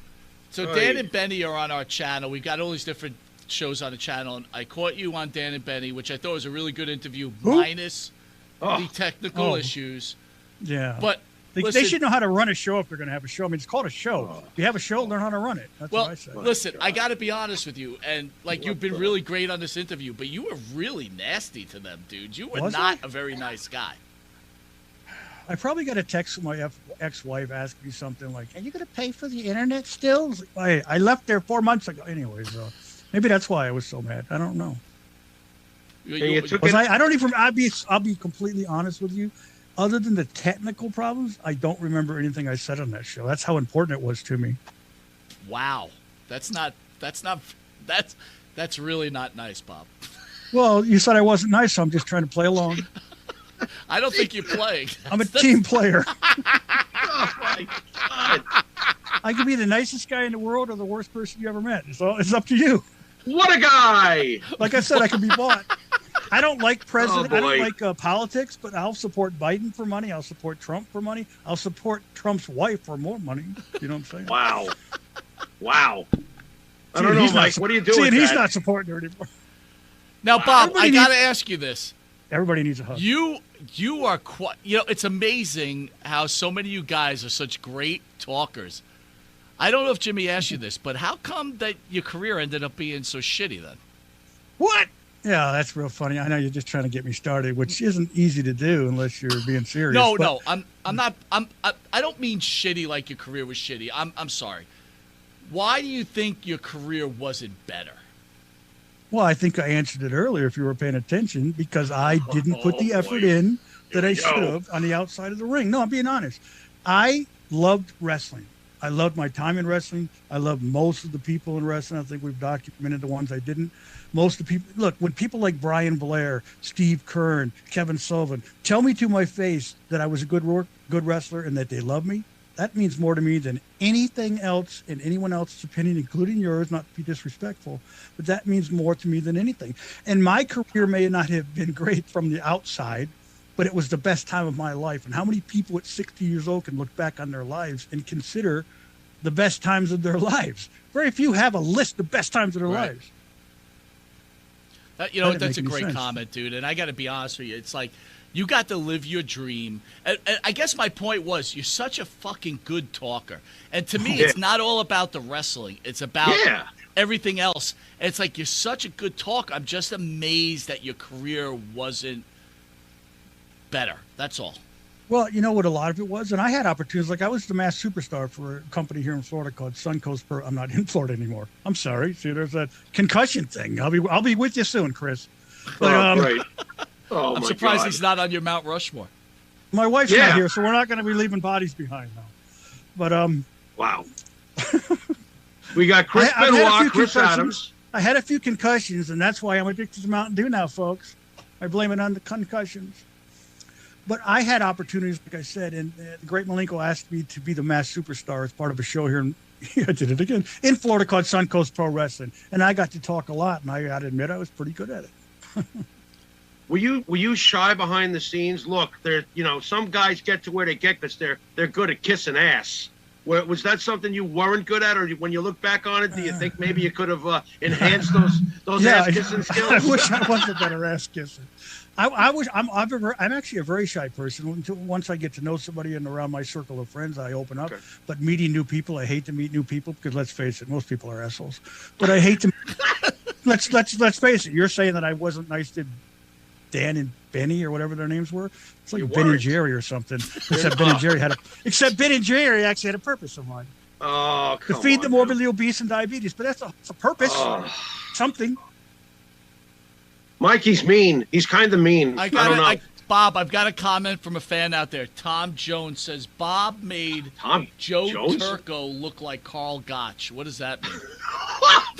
So Dan and Benny are on our channel. We've got all these different shows on the channel, and I caught you on Dan and Benny, which I thought was a really good interview, minus the technical issues. Yeah. But they should know how to run a show if they're going to have a show. I mean, it's called a show. If you have a show, learn how to run it. That's what I say. Listen, I got to be honest with you, and you've been really great on this interview, but you were really nasty to them, dude. You were not a very nice guy. I probably got a text from my ex-wife asking me something like, "Are you going to pay for the internet still?" I left there 4 months ago. Anyways, maybe that's why I was so mad. I don't know. I'll be completely honest with you. Other than the technical problems, I don't remember anything I said on that show. That's how important it was to me. Wow, that's really not nice, Bob. Well, you said I wasn't nice, so I'm just trying to play along. I don't think you're playing. I'm a team player. Oh my God! I could be the nicest guy in the world or the worst person you ever met. It's up to you. What a guy! Like I said, I could be bought. I don't like president. Oh, I don't like politics, but I'll support Biden for money. I'll support Trump for money. I'll support Trump's wife for more money. You know what I'm saying? Wow. I don't know, Mike. What are you doing? See, and he's not supporting her anymore. Now, Bob, I got to ask you this. Everybody needs a hug. You are quite. You know, it's amazing how so many of you guys are such great talkers. I don't know if Jimmy asked you this, but how come that your career ended up being so shitty then? What? Yeah, that's real funny. I know you're just trying to get me started, which isn't easy to do unless you're being serious. No, I'm not. I don't mean shitty like your career was shitty. I'm sorry. Why do you think your career wasn't better? Well, I think I answered it earlier if you were paying attention, because I didn't put the effort in that I should have on the outside of the ring. No, I'm being honest. I loved wrestling. I loved my time in wrestling. I loved most of the people in wrestling. I think we've documented the ones I didn't. Most of the people, look, when people like Brian Blair, Steve Kern, Kevin Sullivan tell me to my face that I was a good wrestler and that they love me, that means more to me than anything else in anyone else's opinion, including yours, not to be disrespectful, but that means more to me than anything. And my career may not have been great from the outside, but it was the best time of my life. And how many people at 60 years old can look back on their lives and consider the best times of their lives? Very few have a list of best times of their lives. That's a great comment, dude. And I got to be honest with you. It's like you got to live your dream. And I guess my point was you're such a fucking good talker. And to me, it's not all about the wrestling. It's about everything else. And it's like you're such a good talker. I'm just amazed that your career wasn't better. That's all. Well, you know what a lot of it was? And I had opportunities. Like I was the mass superstar for a company here in Florida called Suncoast Pro. I'm not in Florida anymore. I'm sorry. See, there's that concussion thing. I'll be with you soon, Chris. But, great. Oh, I'm surprised he's not on your Mount Rushmore. My wife's not here, so we're not going to be leaving bodies behind now. But wow. We got Chris Benoit, Chris Adams. I had a few concussions, and that's why I'm addicted to Mountain Dew now, folks. I blame it on the concussions. But I had opportunities, like I said, and the great Malenko asked me to be the mass superstar as part of a show here. I did it again in Florida called Suncoast Pro Wrestling, and I got to talk a lot, and I got to admit I was pretty good at it. Were you shy behind the scenes? Look, some guys get to where they get because they're good at kissing ass. Was that something you weren't good at, or when you look back on it, do you think maybe you could have enhanced those ass kissing skills? I wish I was a better ass kisser. I'm actually a very shy person. Once I get to know somebody and around my circle of friends, I open up. Okay. But meeting new people, I hate to meet new people because let's face it, most people are assholes. But I hate to. let's face it. You're saying that I wasn't nice to Dan and Benny or whatever their names were. It's like Ben and Jerry or something. Except Ben and Jerry actually had a purpose of mine. Oh, come to feed on, the morbidly obese and diabetes. But that's a purpose. Something. Mikey's mean. He's kind of mean. Bob, I've got a comment from a fan out there. Tom Jones says Bob made Joe Turco look like Carl Gotch. What does that mean?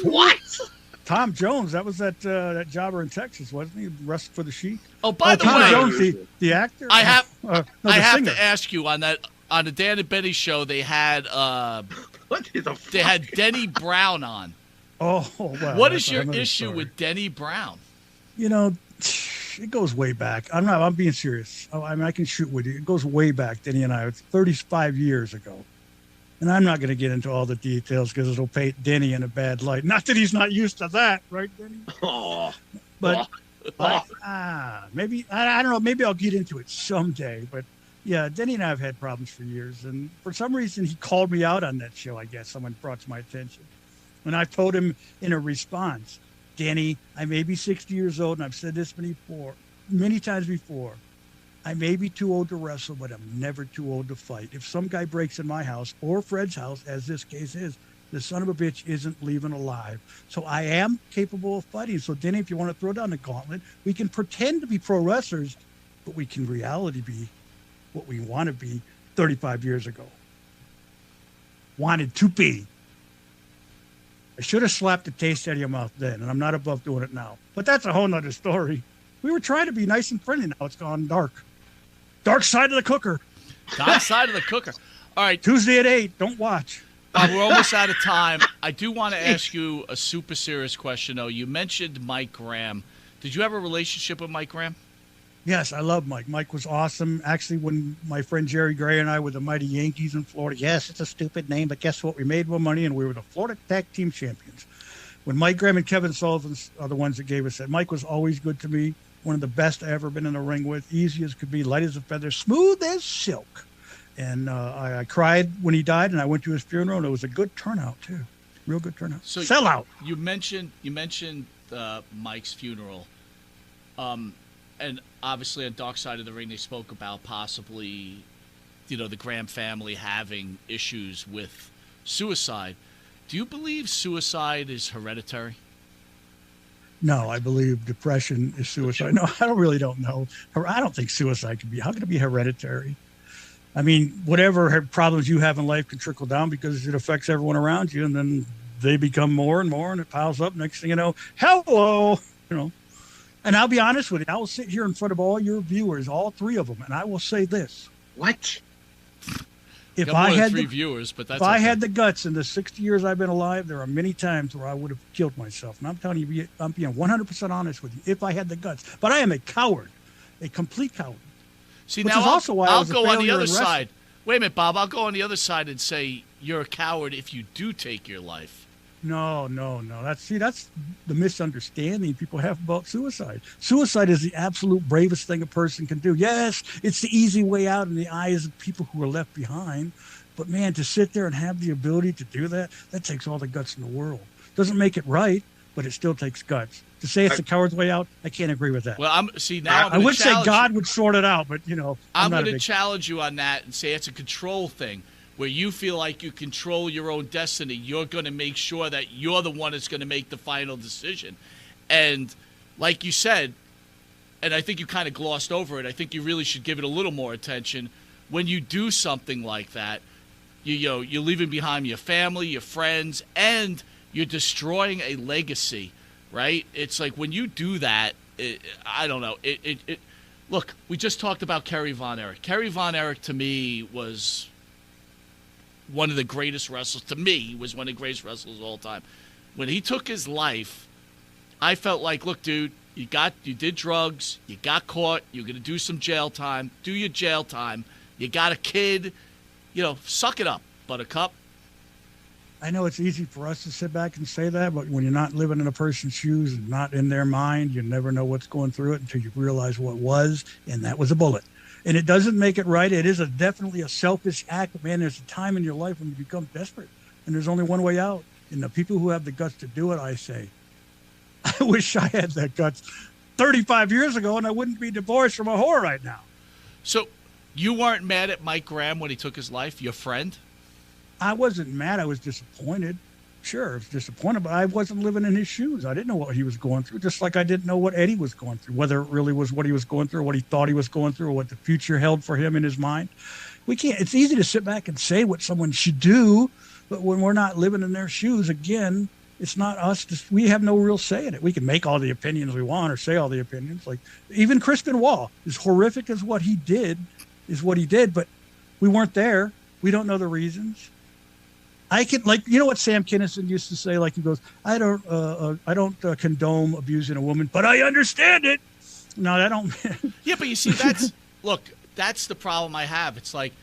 What? Tom Jones, that was that jobber in Texas, wasn't he? Wrestled for the Sheik. Oh, by the Tom way, Jones, the actor. I have the I have singer. to ask you on the Dan and Benny show. They had What the fuck? they had Denny Brown on. Oh, wow. What that's is your another issue story. with Denny Brown? You know, it goes way back. I'm being serious. I mean, I can shoot with you. It goes way back, Denny and I. It's 35 years ago. And I'm not going to get into all the details because it'll paint Denny in a bad light. Not that he's not used to that, right, Denny? Oh, But maybe, I don't know, maybe I'll get into it someday. But yeah, Denny and I have had problems for years. And for some reason, he called me out on that show, I guess. Someone brought to my attention. And I told him in a response, Denny, I may be 60 years old, and I've said this many times before. I may be too old to wrestle, but I'm never too old to fight. If some guy breaks in my house or Fred's house, as this case is, the son of a bitch isn't leaving alive. So I am capable of fighting. So, Denny, if you want to throw down the gauntlet, we can pretend to be pro wrestlers, but we can reality be what we want to be 35 years ago. Wanted to be. I should have slapped the taste out of your mouth then, and I'm not above doing it now. But that's a whole nother story. We were trying to be nice and friendly. Now it's gone dark. Dark side of the cooker. Dark side of the cooker. All right, Tuesday at 8. Don't watch. Bob, we're almost out of time. I do want to ask you a super serious question, though. You mentioned Mike Graham. Did you have a relationship with Mike Graham? Yes, I love Mike. Mike was awesome. Actually, when my friend Jerry Gray and I were the mighty Yankees in Florida, yes, it's a stupid name, but guess what? We made more money, and we were the Florida Tag Team Champions. When Mike Graham and Kevin Sullivan are the ones that gave us that, Mike was always good to me. One of the best I ever been in the ring with. Easy as could be, light as a feather, smooth as silk. And I cried when he died, and I went to his funeral, and it was a good turnout too, real good turnout. So Sellout. You mentioned Mike's funeral, and obviously on Dark Side of the Ring they spoke about possibly, the Graham family having issues with suicide. Do you believe suicide is hereditary? No, I believe depression is suicide. No, I don't know. I don't think suicide can be. How can it be hereditary? I mean, whatever problems you have in life can trickle down because it affects everyone around you, and then they become more and more, and it piles up. Next thing you know, hello, And I'll be honest with you. I will sit here in front of all your viewers, all three of them, and I will say this: what? If Got I more than had three viewers, but that's if I okay. had the guts in the 60 years I've been alive, there are many times where I would have killed myself. And I'm telling you, I'm being 100% honest with you. If I had the guts, but I am a coward, a complete coward. See, Which now is also why I I'll was a go on the failure other in wrestling. side. Wait a minute, Bob. I'll go on the other side and say you're a coward if you do take your life. No. That's the misunderstanding people have about suicide. Suicide is the absolute bravest thing a person can do. Yes, it's the easy way out in the eyes of people who are left behind. But man, to sit there and have the ability to do that takes all the guts in the world. Doesn't make it right, but it still takes guts. To say it's the coward's way out, I can't agree with that. Well, I'm I would say God would sort it out, but I'm not going a to big challenge you on that and say it's a control thing. Where you feel like you control your own destiny, you're going to make sure that you're the one that's going to make the final decision. And like you said, and I think you kind of glossed over it, I think you really should give it a little more attention. When you do something like that, you're leaving behind your family, your friends, and you're destroying a legacy, right? It's like when you do that, I don't know. Look, we just talked about Kerry Von Erich. Kerry Von Erich, to me, was one of the greatest wrestlers. To me, he was one of the greatest wrestlers of all time. When he took his life, I felt like, look, dude, you did drugs, you got caught, you're going to do some jail time, do your jail time, you got a kid, suck it up, buttercup. I know it's easy for us to sit back and say that, but when you're not living in a person's shoes and not in their mind, you never know what's going through it until you realize what was, and that was a bullet. And it doesn't make it right. It is definitely a selfish act. But man, there's a time in your life when you become desperate, and there's only one way out. And the people who have the guts to do it, I say, I wish I had that guts 35 years ago, and I wouldn't be divorced from a whore right now. So you weren't mad at Mike Graham when he took his life, your friend? I wasn't mad. I was disappointed. Sure, I was disappointed, but I wasn't living in his shoes. I didn't know what he was going through, just like I didn't know what Eddie was going through, whether it really was what he was going through, or what he thought he was going through, or what the future held for him in his mind. It's easy to sit back and say what someone should do, but when we're not living in their shoes, again, It's not us. We have no real say in it. We can make all the opinions we want or say all the opinions. Like even Chris Benoit, as horrific as what he did, but we weren't there. We don't know the reasons. I can, like, you know what Sam Kinison used to say? Like, he goes, I don't condone abusing a woman, but I understand it. No, I don't. Yeah, but you see, that's the problem I have. It's like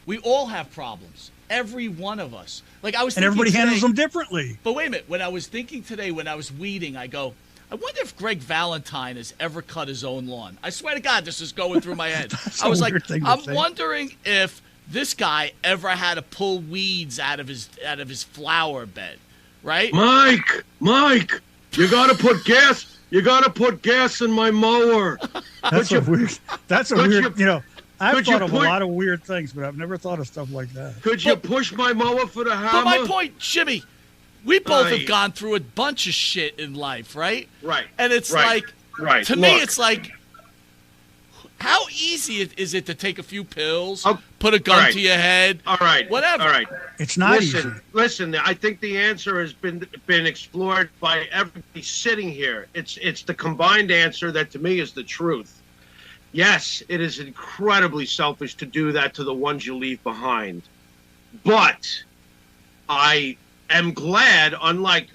we all have problems. Every one of us. Like I was, and everybody handles them differently. But wait a minute. When I was thinking today, when I was weeding, I go, I wonder if Greg Valentine has ever cut his own lawn. I swear to God, this is going through my head. I was like, I'm wondering if this guy ever had to pull weeds out of his flower bed, right? Mike, you got to put gas. You got to put gas in my mower. That's a weird. You know, I've thought of a lot of weird things, but I've never thought of stuff like that. Could you push my mower for the hammer? But my point, Jimmy, we both have gone through a bunch of shit in life, right? Right. And it's to me, it's like, how easy is it to take a few pills, put a gun to your head, whatever? All right. It's not easy. Listen. I think the answer has been explored by everybody sitting here. It's the combined answer that to me is the truth. Yes, it is incredibly selfish to do that to the ones you leave behind. But I am glad, unlike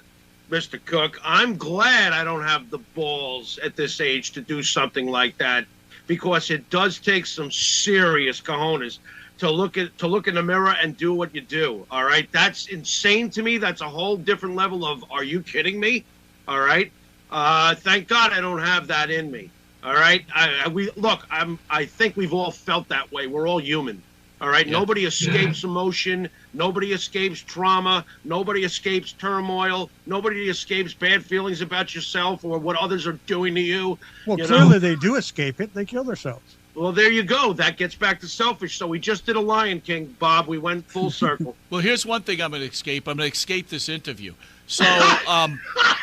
Mr. Cook, I'm glad I don't have the balls at this age to do something like that, because it does take some serious cojones to look in the mirror and do what you do. All right, that's insane to me. That's a whole different level of, are you kidding me? All right, thank God I don't have that in me. All right, I think we've all felt that way. We're all human. All right, nobody escapes emotion. Nobody escapes trauma. Nobody escapes turmoil. Nobody escapes bad feelings about yourself or what others are doing to you. Well, clearly they do escape it. They kill themselves. Well, there you go. That gets back to selfish. So we just did a Lion King, Bob. We went full circle. Well, here's one thing I'm going to escape. I'm going to escape this interview. So, Bob.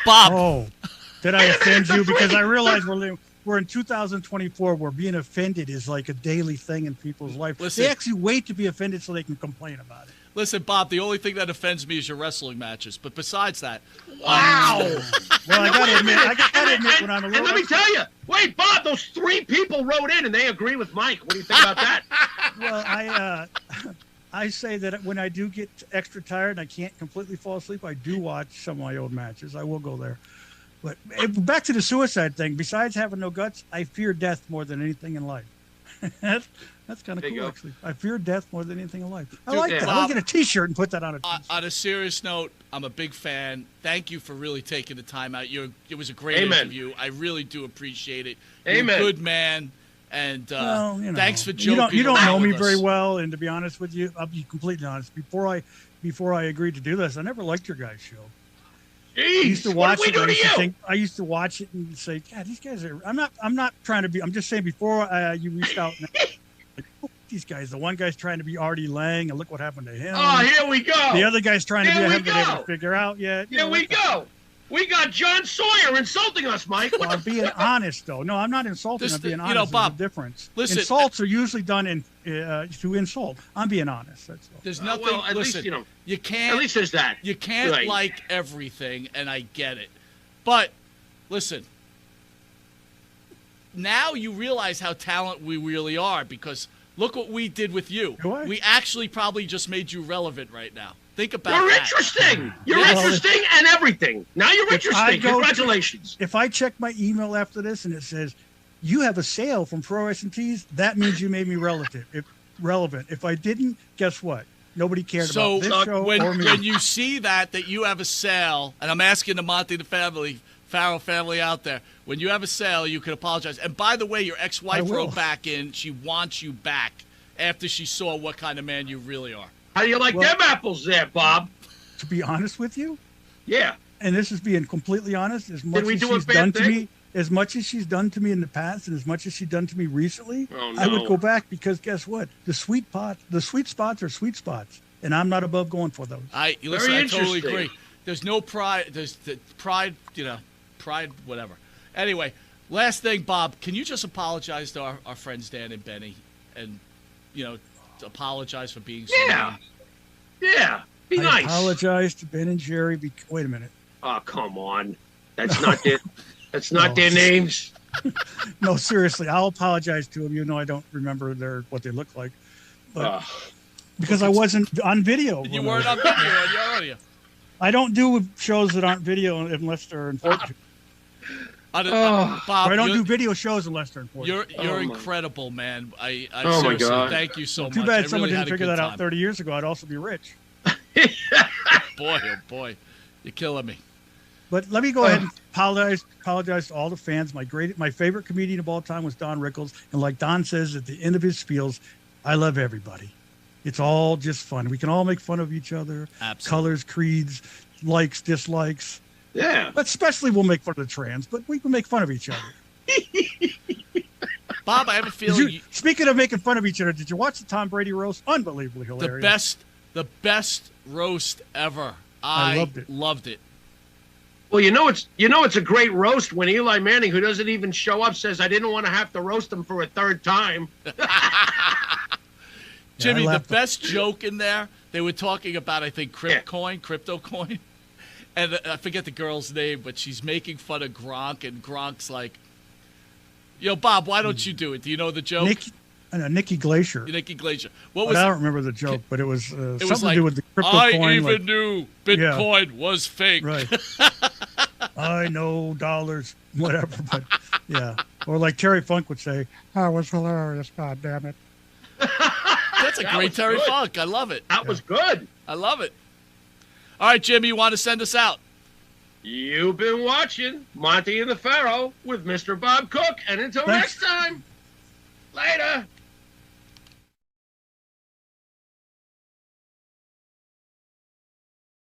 Oh, did I offend you? Because I realize we're in 2024 where being offended is like a daily thing in people's life. Listen, they actually wait to be offended so they can complain about it. Listen, Bob, the only thing that offends me is your wrestling matches. But besides that... Wow! Well, I got to admit when I'm a little... And let me tell you, wait, Bob, those 3 people wrote in and they agree with Mike. What do you think about that? Well, I say that when I do get extra tired and I can't completely fall asleep, I do watch some of my old matches. I will go there. But back to the suicide thing. Besides having no guts, I fear death more than anything in life. That's kind of cool, actually. I fear death more than anything in life. I like that. I'll get a T-shirt and put that on a T-shirt. On a serious note, I'm a big fan. Thank you for really taking the time out. It was a great interview. I really do appreciate it. You're a good man. And thanks for joking. You don't know me very well, and to be honest with you, I'll be completely honest. Before I agreed to do this, I never liked your guys' show. Jeez, I used to watch it. I used to watch it and say, "God, these guys are." I'm not trying to be. I'm just saying before you reached out. These guys. The one guy's trying to be Artie Lang, and look what happened to him. Oh, here we go. The other guy's trying to be. I haven't been able to figure out yet. Here we go. We got John Sawyer insulting us, Mike. Well, I'm being honest, though. No, I'm not insulting. I'm being honest. Bob, there's a difference. Listen, insults are usually done to insult. I'm being honest. That's all. There's nothing. Well, at listen, least, you can't. At least there's that. You can't like everything, and I get it. But listen, now you realize how talented we really are, because look what we did with you. We actually probably just made you relevant right now. Think about that. You're interesting. You're interesting and everything. Now you're interesting. Congratulations. If I check my email after this and it says, you have a sale from Pro Wrestling Tees, that means you made me relevant. If I didn't, guess what? Nobody cared about this show or me. When you see that you have a sale, and I'm asking the Monte the Pharaoh family out there, when you have a sale, you can apologize. And by the way, your ex-wife wrote back in. She wants you back after she saw what kind of man you really are. How do you like them apples there, Bob? To be honest with you? Yeah. And this is being completely honest, as much as she's done to me in the past and as much as she's done to me recently, I would go back, because guess what? The sweet spots are sweet spots, and I'm not above going for those. I totally agree. There's no pride. There's the pride, pride, whatever. Anyway, last thing, Bob, can you just apologize to our friends Dan and Benny, and apologize for being so mean? Yeah. Be I nice. apologize to Ben and Jerry. Wait a minute. Oh, come on. That's not their. That's not their names. No, seriously, I'll apologize to them. You know, I don't remember what they look like, but because I wasn't on video. You weren't on video on your audio. I don't do shows that aren't video unless they're important. Bob, I don't do video shows unless they're important. You're incredible, man. I Oh, my seriously God. thank you so much. Too I bad someone really didn't had a figure good that out time. 30 years ago. I'd also be rich. Boy, oh boy, you're killing me. But let me go ahead and apologize to all the fans. My favorite comedian of all time was Don Rickles, and like Don says at the end of his spiels, I love everybody. It's all just fun. We can all make fun of each other. Absolutely. Colors, creeds, likes, dislikes. Yeah. But especially we'll make fun of the trans, but we can make fun of each other. Bob, I have a feeling Speaking of making fun of each other, did you watch the Tom Brady roast? Unbelievably hilarious. the best roast ever. I loved it. Well, it's a great roast when Eli Manning, who doesn't even show up, says, "I didn't want to have to roast him for a third time." Jimmy, the best joke in there, they were talking about, I think, crypto coin. And I forget the girl's name, but she's making fun of Gronk, and Gronk's like, "Yo, Bob, why don't you do it? Do you know the joke?" Nikki Glacier. Nikki Glacier. I don't remember the joke, but it was something like, to do with the crypto I coin. even knew Bitcoin was fake. Right. I know dollars, whatever. But yeah. Or like Terry Funk would say, "That was hilarious, God damn it." That's a great Terry Funk. I love it. That was good. I love it. All right, Jimmy, you want to send us out? You've been watching Monte and the Pharaoh with Mr. Bob Cook. And until next time, later.